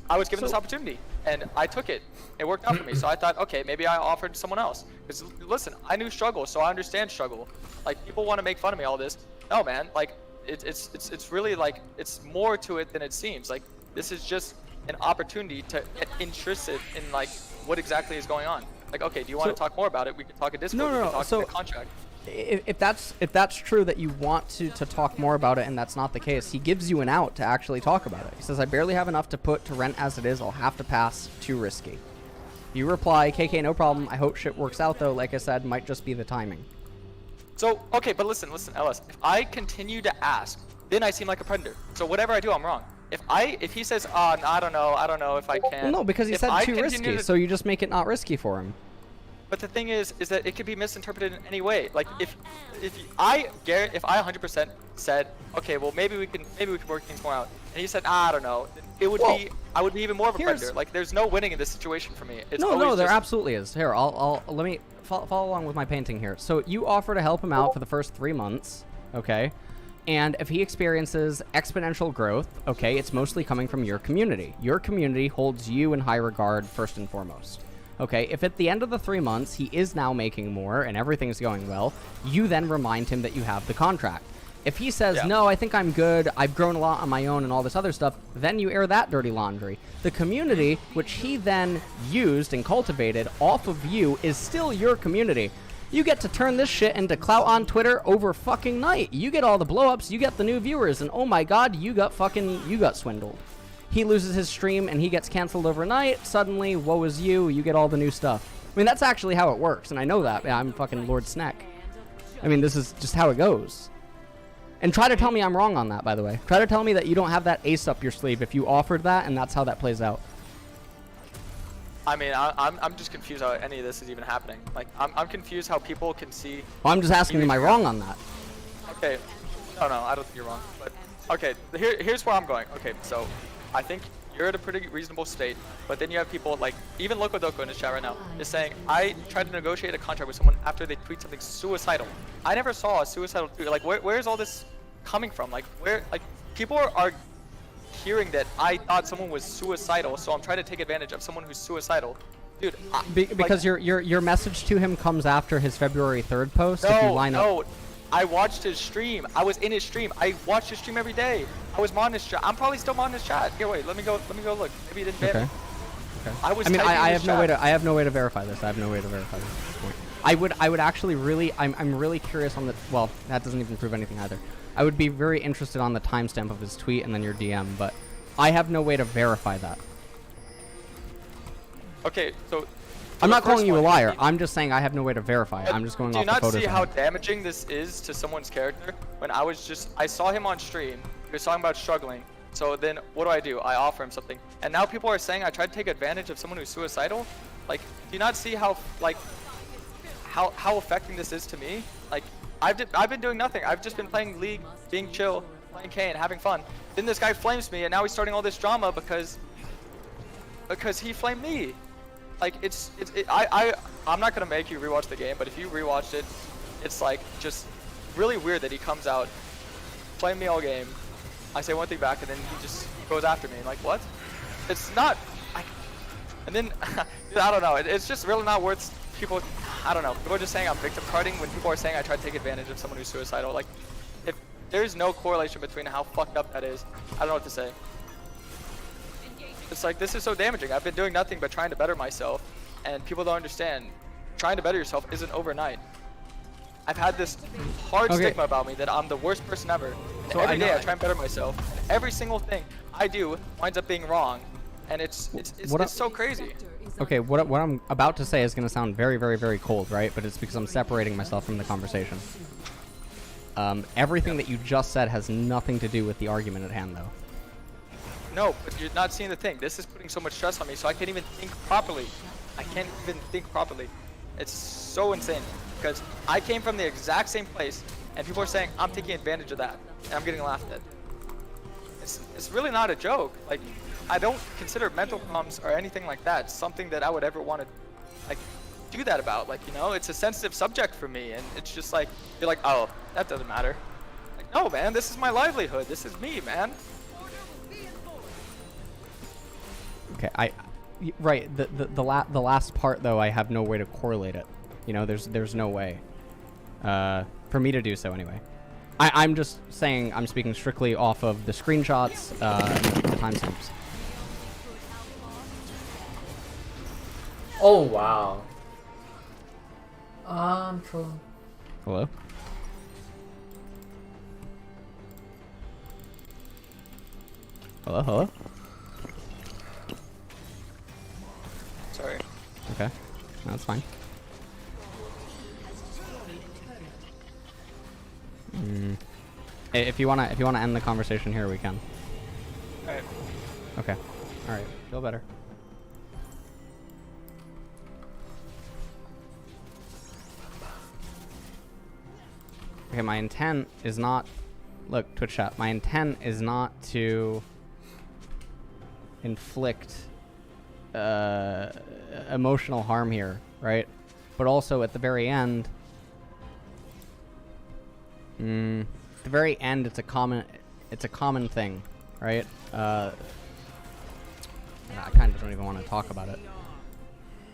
I was given this opportunity, and I took it. It worked out for me. So I thought, okay, maybe I offered someone else. Because listen, I knew struggle, so I understand struggle. Like, people want to make fun of me all this. No, man, like it's really like it's more to it than it seems. Like, this is just an opportunity to get interested in like what exactly is going on. Like, okay, do you want to talk more about it? We can talk in Discord. We can talk in the contract. If that's true that you want to talk more about it, and that's not the case, he gives you an out to actually talk about it. He says, I barely have enough to put to rent as it is. I'll have to pass. Too risky. You reply, KK, no problem. I hope shit works out though. Like I said, might just be the timing. So, okay, but listen, LS. If I continue to ask, then I seem like a predator. So whatever I do, I'm wrong. If he says, oh, no, I don't know if I can. Well, no, because he said too risky, so you just make it not risky for him. But the thing is that it could be misinterpreted in any way. Like, if I 100% said, okay, well maybe we can work things more out, and he said, I don't know, it would be, I would be even more of a predator. Like, there's no winning in this situation for me. It's no, there absolutely is. Here, let me follow along with my painting here. So you offer to help him out for the first 3 months, okay? And if he experiences exponential growth, okay, it's mostly coming from your community. Your community holds you in high regard first and foremost. Okay, if at the end of the 3 months he is now making more and everything's going well, you then remind him that you have the contract. If he says, no, I think I'm good, I've grown a lot on my own and all this other stuff, then you air that dirty laundry. The community, which he then used and cultivated off of you, is still your community. You get to turn this shit into clout on Twitter over fucking night. You get all the blow-ups, you get the new viewers, and oh my god, you got swindled. He loses his stream and he gets canceled overnight. Suddenly, woe is you. You get all the new stuff. I mean, that's actually how it works, and I know that. Yeah, I'm fucking Lord Sneck. I mean, this is just how it goes. And try to tell me I'm wrong on that, by the way. Try to tell me that you don't have that ace up your sleeve if you offered that, and that's how that plays out. I mean, I'm just confused how any of this is even happening. Like, I'm confused how people can see. Well, I'm just asking, am I wrong on that? Okay. No, I don't think you're wrong. But okay, here's where I'm going. Okay, so I think you're at a pretty reasonable state, but then you have people like, even Loco Doco in his chat right now is saying, I tried to negotiate a contract with someone after they tweet something suicidal. I never saw a suicidal tweet. Like, where's all this coming from? Like, people are hearing that I thought someone was suicidal, so I'm trying to take advantage of someone who's suicidal. Dude, because your message to him comes after his February 3rd post. If you line up. No, I watched his stream. I was in his stream. I watched his stream every day. I was on his chat. I'm probably still on his chat. Here, wait. Let me go look. Maybe he didn't ban me. Okay. I have no way to verify this. I have no way to verify this at this point. I would actually really, I'm really curious on the. Well, that doesn't even prove anything either. I would be very interested on the timestamp of his tweet and then your DM, but I have no way to verify that. Okay, so. I'm not calling you a liar. I'm just saying I have no way to verify it. I'm just going off the photos. Do you not see how damaging this is to someone's character? When I saw him on stream. He was talking about struggling. So then what do? I offer him something. And now people are saying I tried to take advantage of someone who's suicidal? Like, do you not see how affecting this is to me? Like, I've been doing nothing. I've just been playing League, being chill, playing Kane, having fun. Then this guy flames me, and now he's starting all this drama because he flamed me. Like, I'm not gonna make you rewatch the game, but if you rewatched it, it's like just really weird that he comes out, flame me all game. I say one thing back, and then he just goes after me. Like, what? It's not. And then I don't know. It's just really not worth people. I don't know. People are just saying I'm victim carding when people are saying I tried to take advantage of someone who's suicidal. Like, if there's no correlation between how fucked up that is, I don't know what to say. It's like, this is so damaging. I've been doing nothing but trying to better myself, and people don't understand. Trying to better yourself isn't overnight. I've had this hard stigma about me that I'm the worst person ever. So every day I try and better myself. Every single thing I do winds up being wrong, and it's so crazy. Okay, what I'm about to say is going to sound very, very, very cold, right? But it's because I'm separating myself from the conversation. Everything that you just said has nothing to do with the argument at hand, though. No, but you're not seeing the thing. This is putting so much stress on me, so I can't even think properly. I can't even think properly. It's so insane, because I came from the exact same place, and people are saying I'm taking advantage of that, and I'm getting laughed at. It's really not a joke. Like, I don't consider mental problems or anything like that something that I would ever want to, like, do that about. Like, you know, it's a sensitive subject for me, and it's just like, you're like, oh, that doesn't matter. Like, no, man, this is my livelihood. This is me, man. Okay, right. The last part though, I have no way to correlate it. You know, there's no way for me to do so anyway. I'm just saying I'm speaking strictly off of the screenshots, the timestamps. Oh wow. True. Hello? Hello, hello? Sorry. Okay. No, that's fine. If you wanna end the conversation here, we can. Alright. Okay. Alright. Feel better. Okay, my intent is not... Look, Twitch chat. My intent is not to inflict emotional harm here, right? But also at the very end... at the very end, it's a common thing, right? I kind of don't even want to talk about it.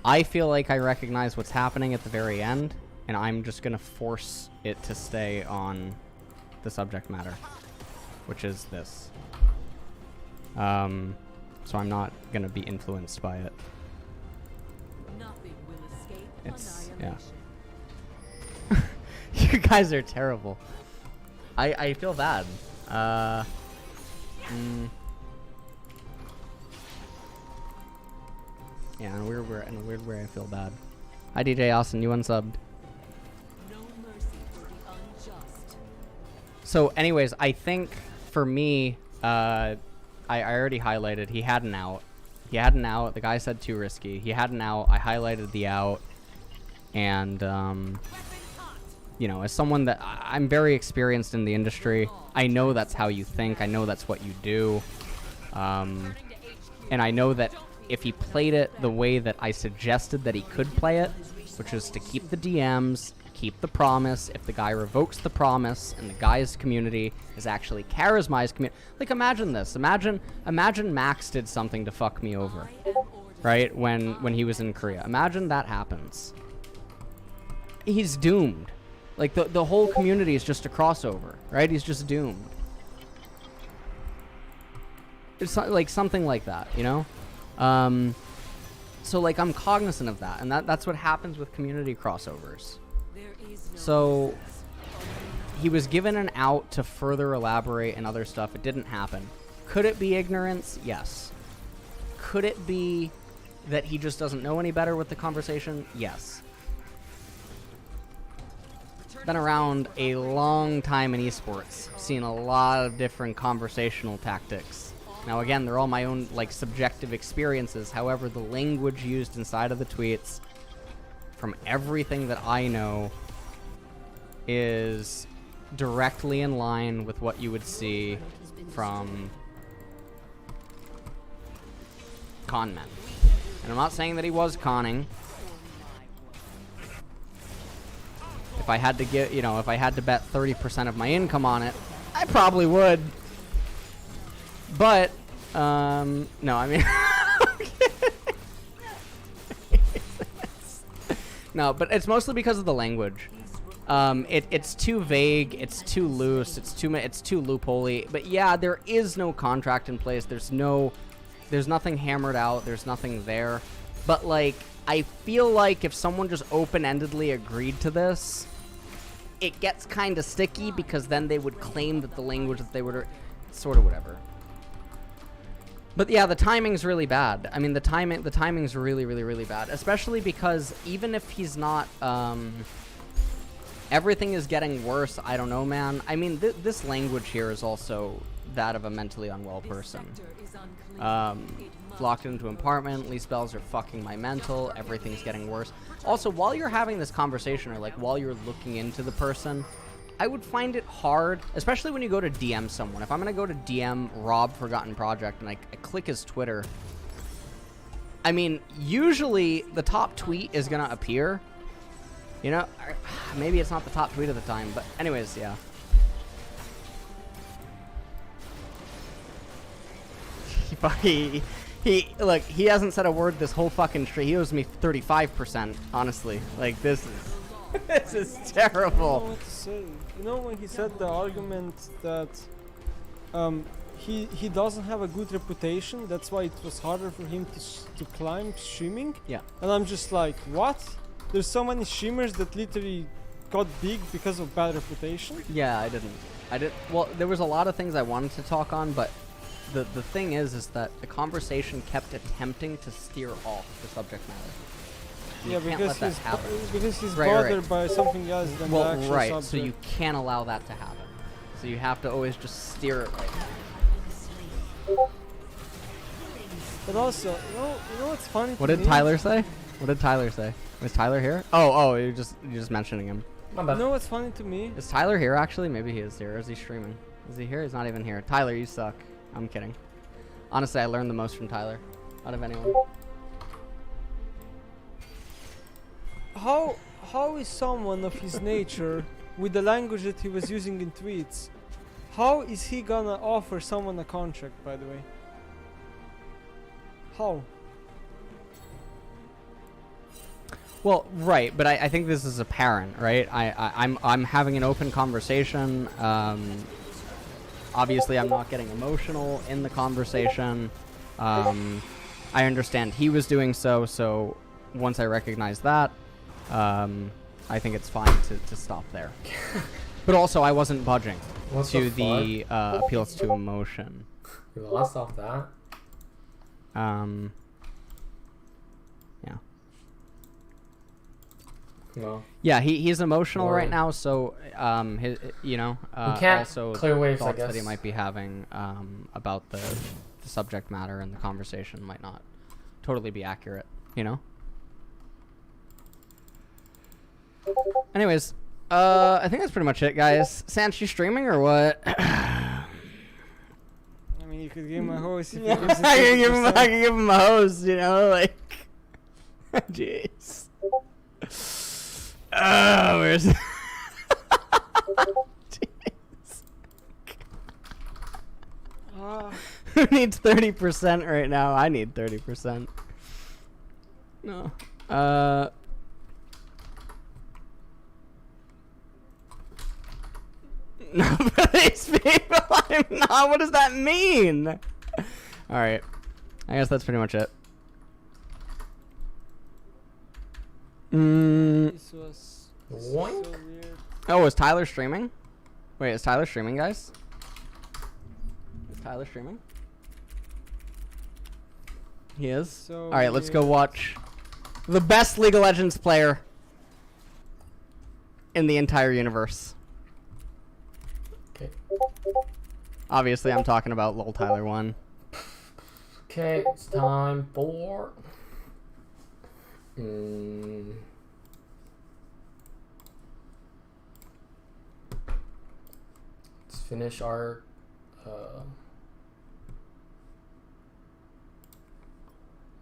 I feel like I recognize what's happening at the very end, and I'm just gonna force it to stay on the subject matter, which is this. So I'm not gonna be influenced by it. Nothing will escape It's annihilation. yeah. You guys are terrible. I feel bad. Yeah, in a weird way I feel bad. Hi DJ Austin, you unsubbed. No mercy for the unjust. So anyways, I think for me, I already highlighted he had an out. He had an out. The guy said too risky. He had an out. I highlighted the out. And, you know, as someone that I'm very experienced in the industry, I know that's how you think. I know that's what you do. And I know that if he played it the way that I suggested that he could play it, which is to keep the DMs, keep the promise. If the guy revokes the promise and the guy's community is actually Charisma's community, like imagine this. Imagine Max did something to fuck me over, right? When he was in Korea. Imagine that happens. He's doomed. Like the whole community is just a crossover, right? He's just doomed. It's like something like that, you know? So like I'm cognizant of that, and that's what happens with community crossovers. So he was given an out to further elaborate and other stuff. It didn't happen. Could it be ignorance? Yes. Could it be that he just doesn't know any better with the conversation? Yes. Been around a long time in esports, seen a lot of different conversational tactics. Now again, they're all my own like subjective experiences. However, the language used inside of the tweets, from everything that I know, is directly in line with what you would see from con men. And I'm not saying that he was conning. If I had to get, you know, if I had to bet 30% of my income on it, I probably would. But, no, I mean, no, but it's mostly because of the language. It's too vague, it's too loose, it's too loopholey. But yeah, there is no contract in place. There's nothing hammered out. There's nothing there. But like, I feel like if someone just open-endedly agreed to this, it gets kind of sticky because then they would claim that the language that they would, sort of whatever. But yeah, the timing's really bad. I mean, the timing's really, really, really bad. Especially because even if he's not, everything is getting worse. I don't know, man. I mean, this language here is also that of a mentally unwell person. Locked into an apartment, Lee spells are fucking my mental, everything's getting worse. Also, while you're having this conversation, or like while you're looking into the person, I would find it hard, especially when you go to DM someone. If I'm gonna go to DM Rob Forgotten Project and I click his Twitter, I mean, usually the top tweet is gonna appear. You know, maybe it's not the top tweet of the time, but anyways, yeah. he hasn't said a word this whole fucking stream. He owes me 35%. Honestly, like this is this is I don't know terrible. what to say. You know when he said the argument that he doesn't have a good reputation, that's why it was harder for him to climb streaming. Yeah. And I'm just like, what? There's so many streamers that literally got big because of bad reputation. Yeah, I did. Well, there was a lot of things I wanted to talk on, but the thing is that the conversation kept attempting to steer off the subject matter. You Yeah, can't because let that happen. because he's Right, right. bothered by something else than the Well, actual right. subject. So you can't allow that to happen. So you have to always just steer it right. But also, you know what's funny? What to did me? Tyler say? What did Tyler say? Was Tyler here? Oh, you're just mentioning him. You know what's funny to me? Is Tyler here actually? Maybe he is here. Or is he streaming? Is he here? He's not even here. Tyler, you suck. I'm kidding. Honestly, I learned the most from Tyler out of anyone. How is someone of his nature, with the language that he was using in tweets, how is he gonna offer someone a contract, by the way? How? Well, right, but I think this is apparent, right? I'm having an open conversation. Obviously, I'm not getting emotional in the conversation. I understand he was doing so once I recognize that, I think it's fine to stop there. But also, I wasn't budging What to the the appeals to emotion. We lost off that. Yeah. No. Yeah, he's emotional right Word. now, so his, We can't also clear waves, I thoughts that he guess. might be having about the subject matter and the conversation might not totally be accurate, you know. Anyways, I think that's pretty much it, guys. Sanch, you streaming or what? I mean, you could give him a host if he I gives it can give him, 50%. I can give him a hose, you know, like. Jeez. Oh, where's? Jeez. Ah, Who needs 30% right now? I need 30%. No. Not for these people. I'm not. What does that mean? All right. I guess that's pretty much it. this was Woink. so weird. Oh, is Tyler streaming? Wait, is Tyler streaming, guys? Is Tyler streaming? He is? So Alright, let's go weird. watch the best League of Legends player in the entire universe. Okay. Obviously, I'm talking about Lol Tyler 1. Okay, it's time for. Let's finish our.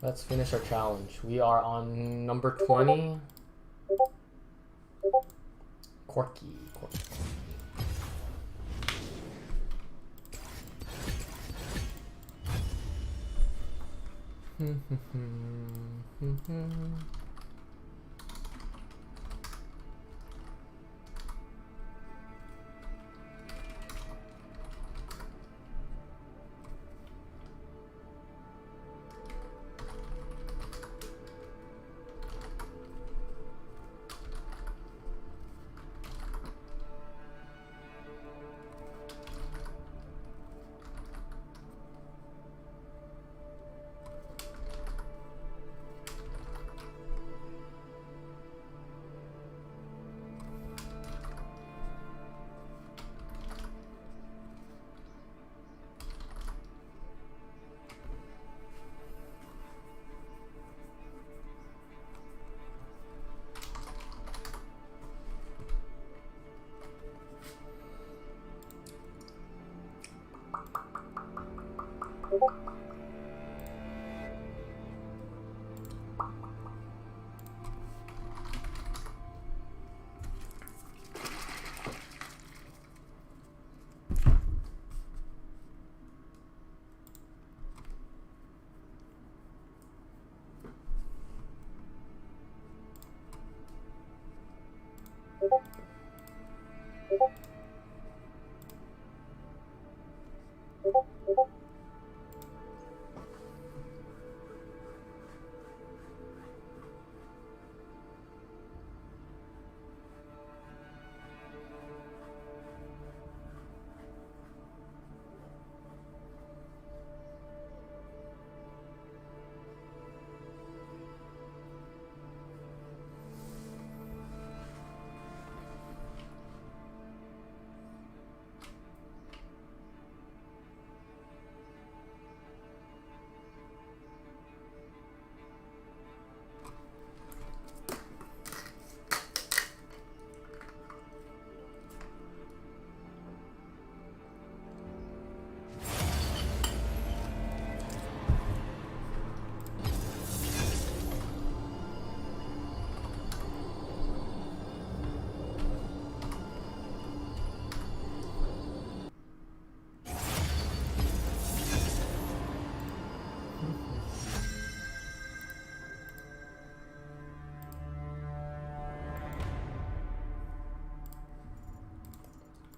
Let's finish our challenge. We are on number 20. Corky.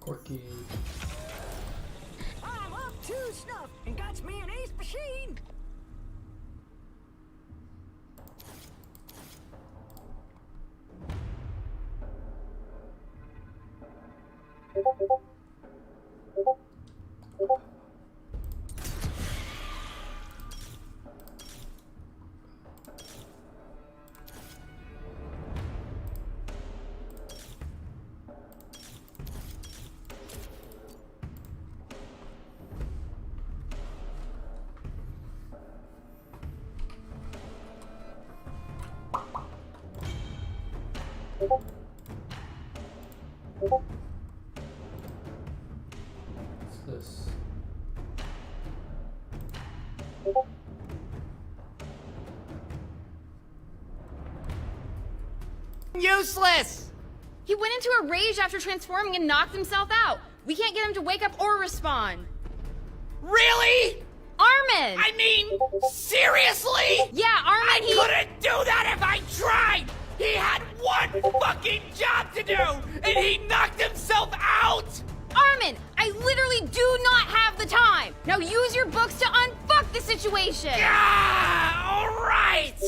Corky. I'm up to snuff and got me an ace machine. What's this? Useless! He went into a rage after transforming and knocked himself out. We can't get him to wake up or respond. Really? Armin! I mean, seriously? Yeah, Armin, I couldn't do that if I tried! He had one fucking job to do, and he knocked himself out! Armin, I literally do not have the time! Now use your books to unfuck the situation! Yeah, alright!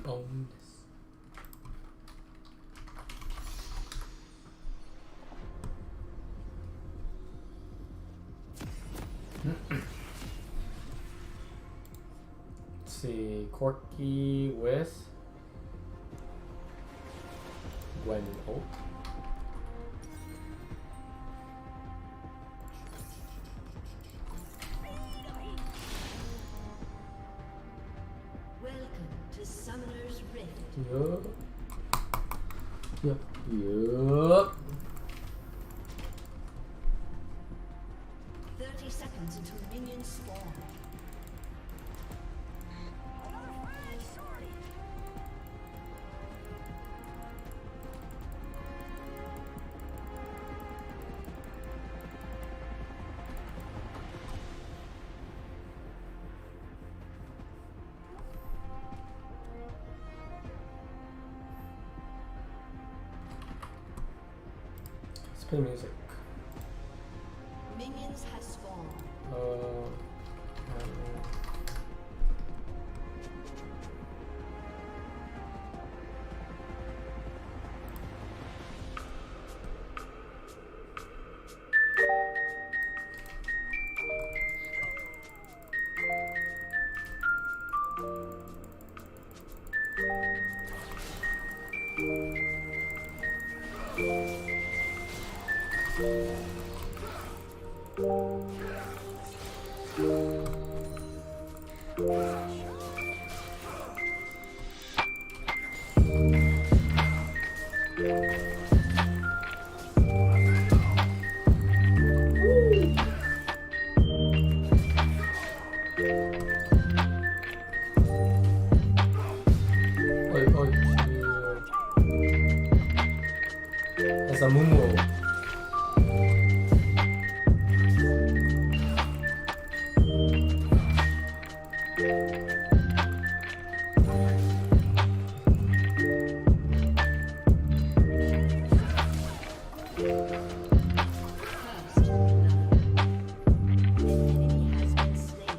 Bonus. Let's see, Corky with Gwen Oak. Welcome to Summoner's Rift. Yup. Yup. Yup. 30 seconds until minions spawn. Let's play music. Minions has spawned. Um, oi, oi, It's a mumu. First blood. An enemy has been slain.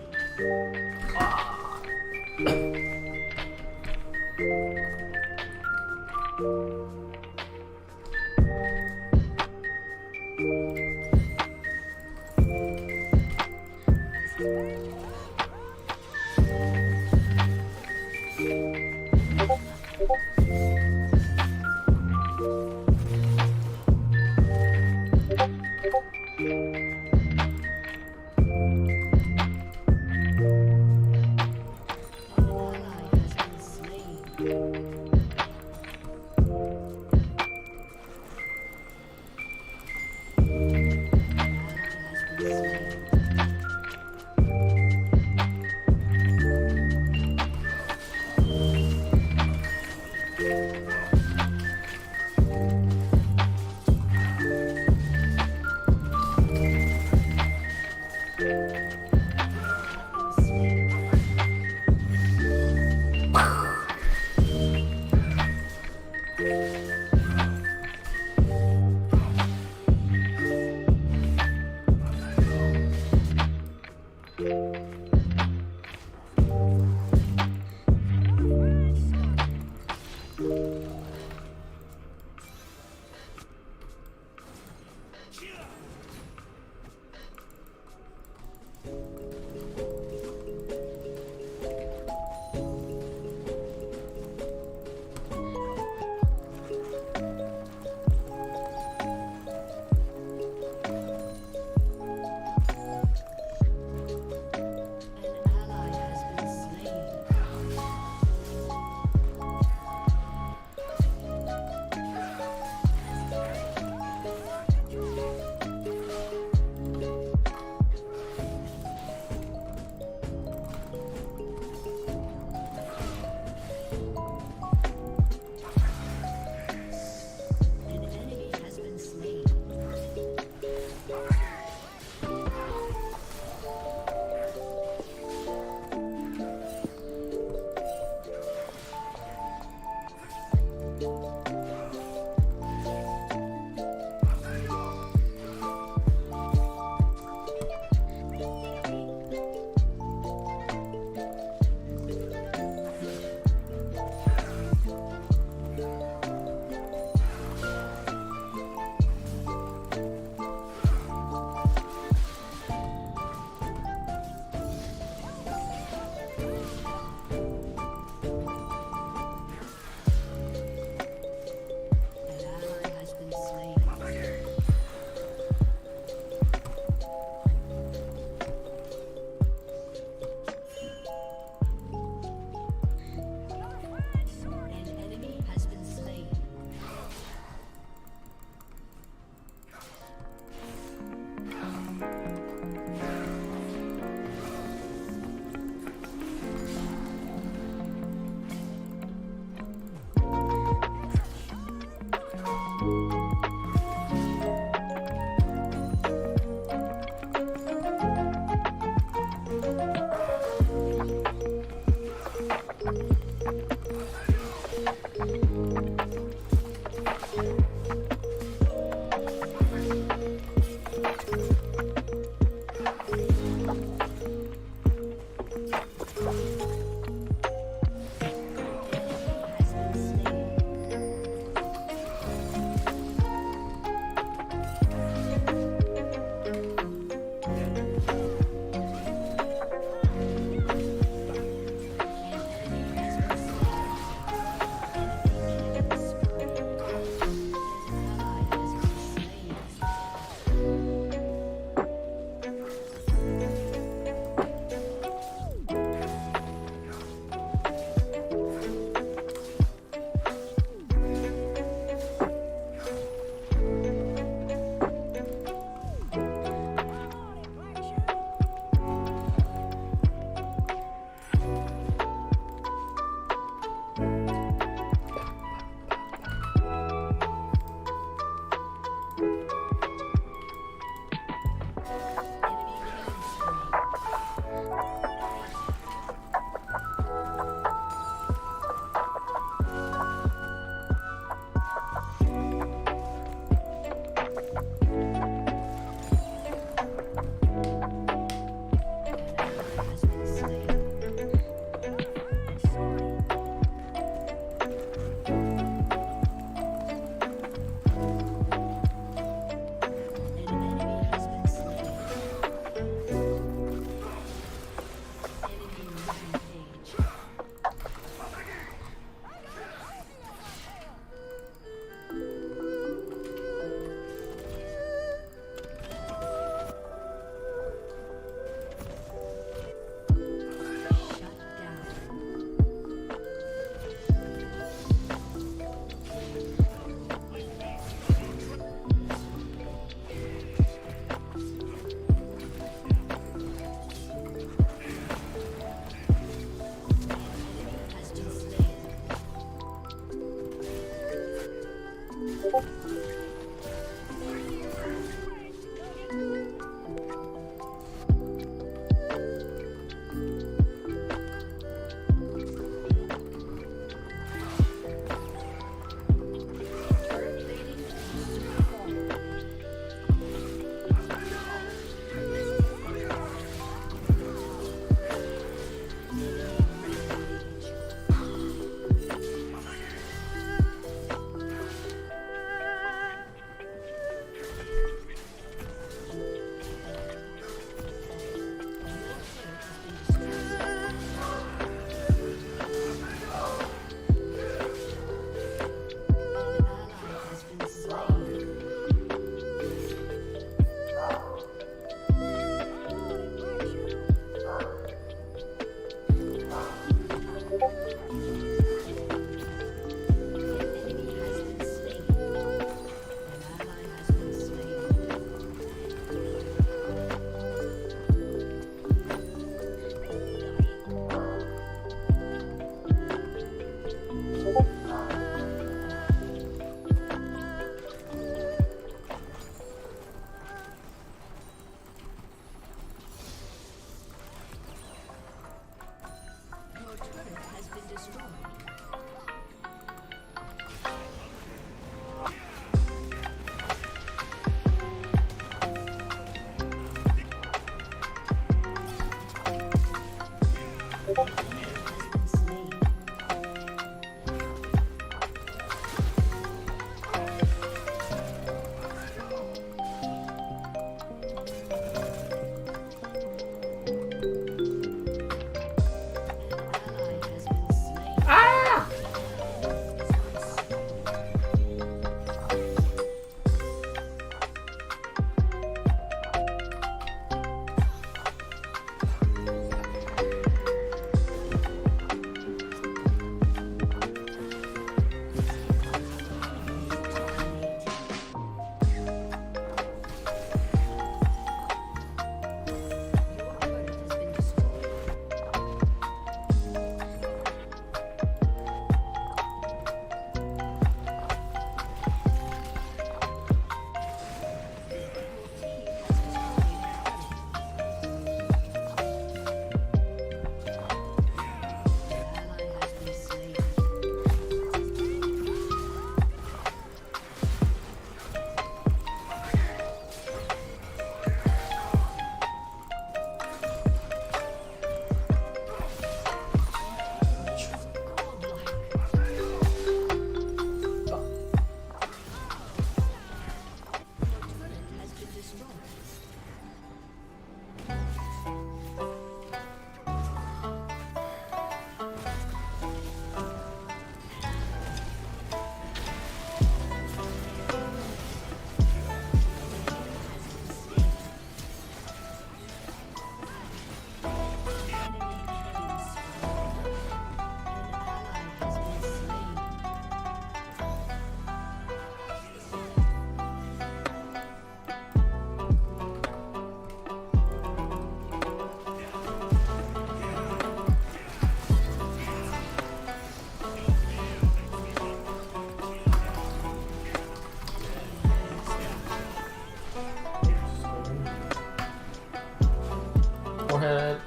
Forehead.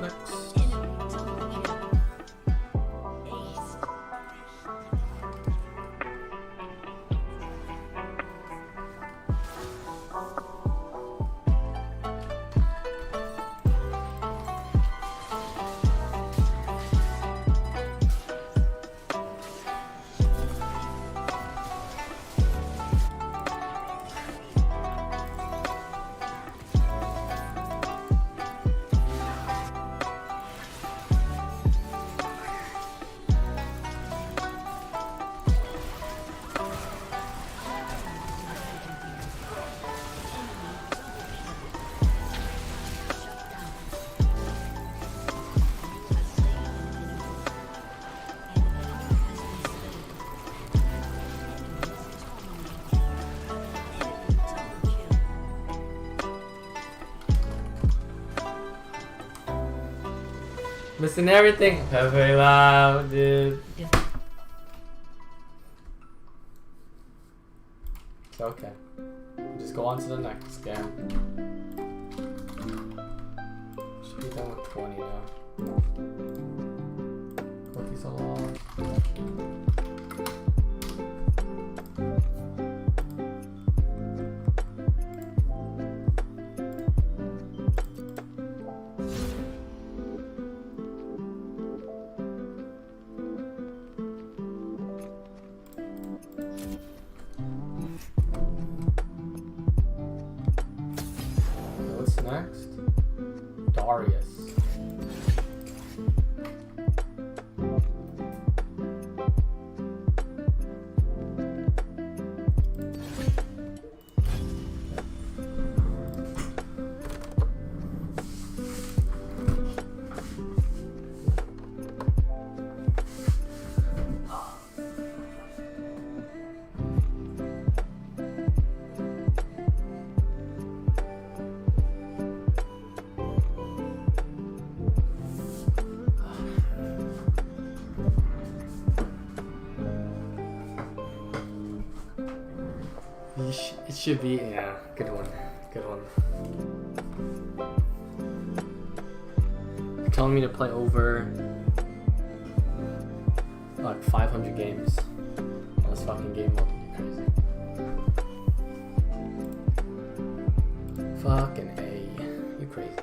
Next. Missing everything. Very loud, dude. It's okay. Just go on to the next game. Should be done with 20 now. Cookies a lot. Next, Darius. It should be, yeah, good one, good one. You're telling me to play over like 500 games on this fucking game mode. You're crazy. Fucking A, you're crazy.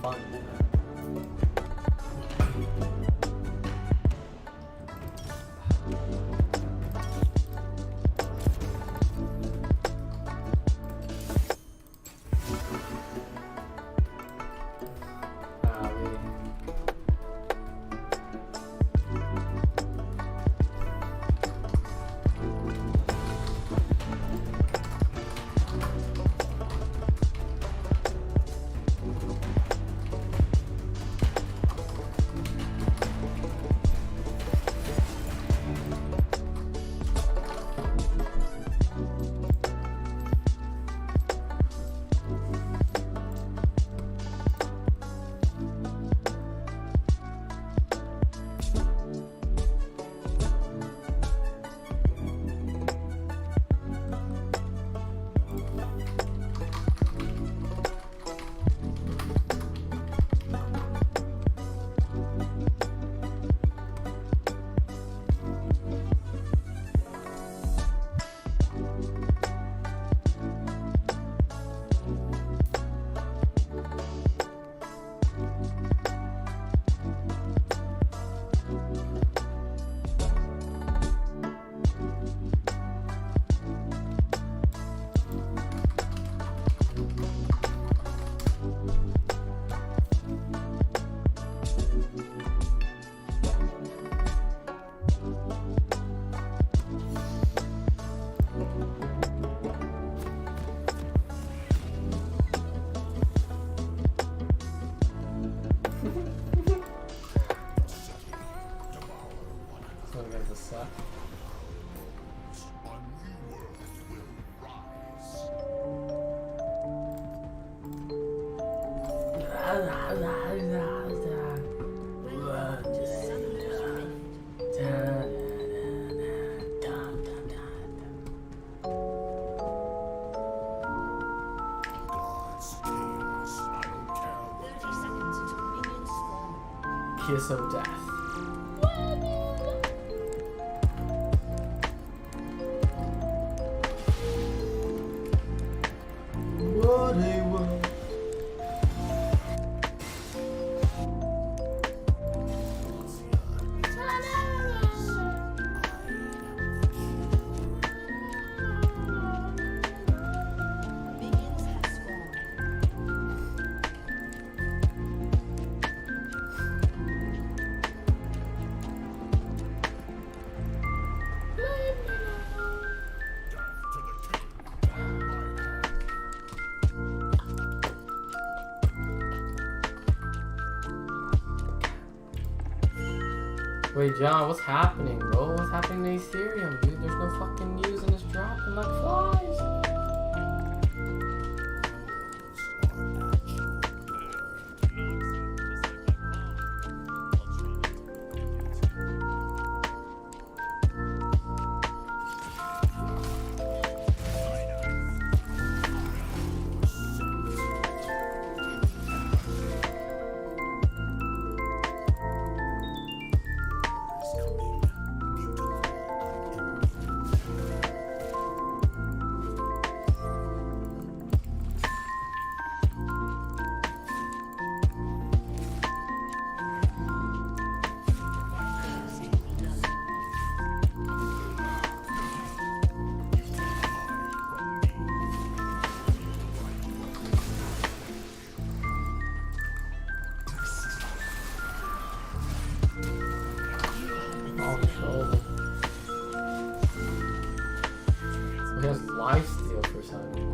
fun. Really. So you guys are suck. Kiss of death. What a world. Wait, John, what's happening, bro? What's happening to Ethereum, dude? There's no fucking news and it's dropping like flies. He has lifesteal for some reason.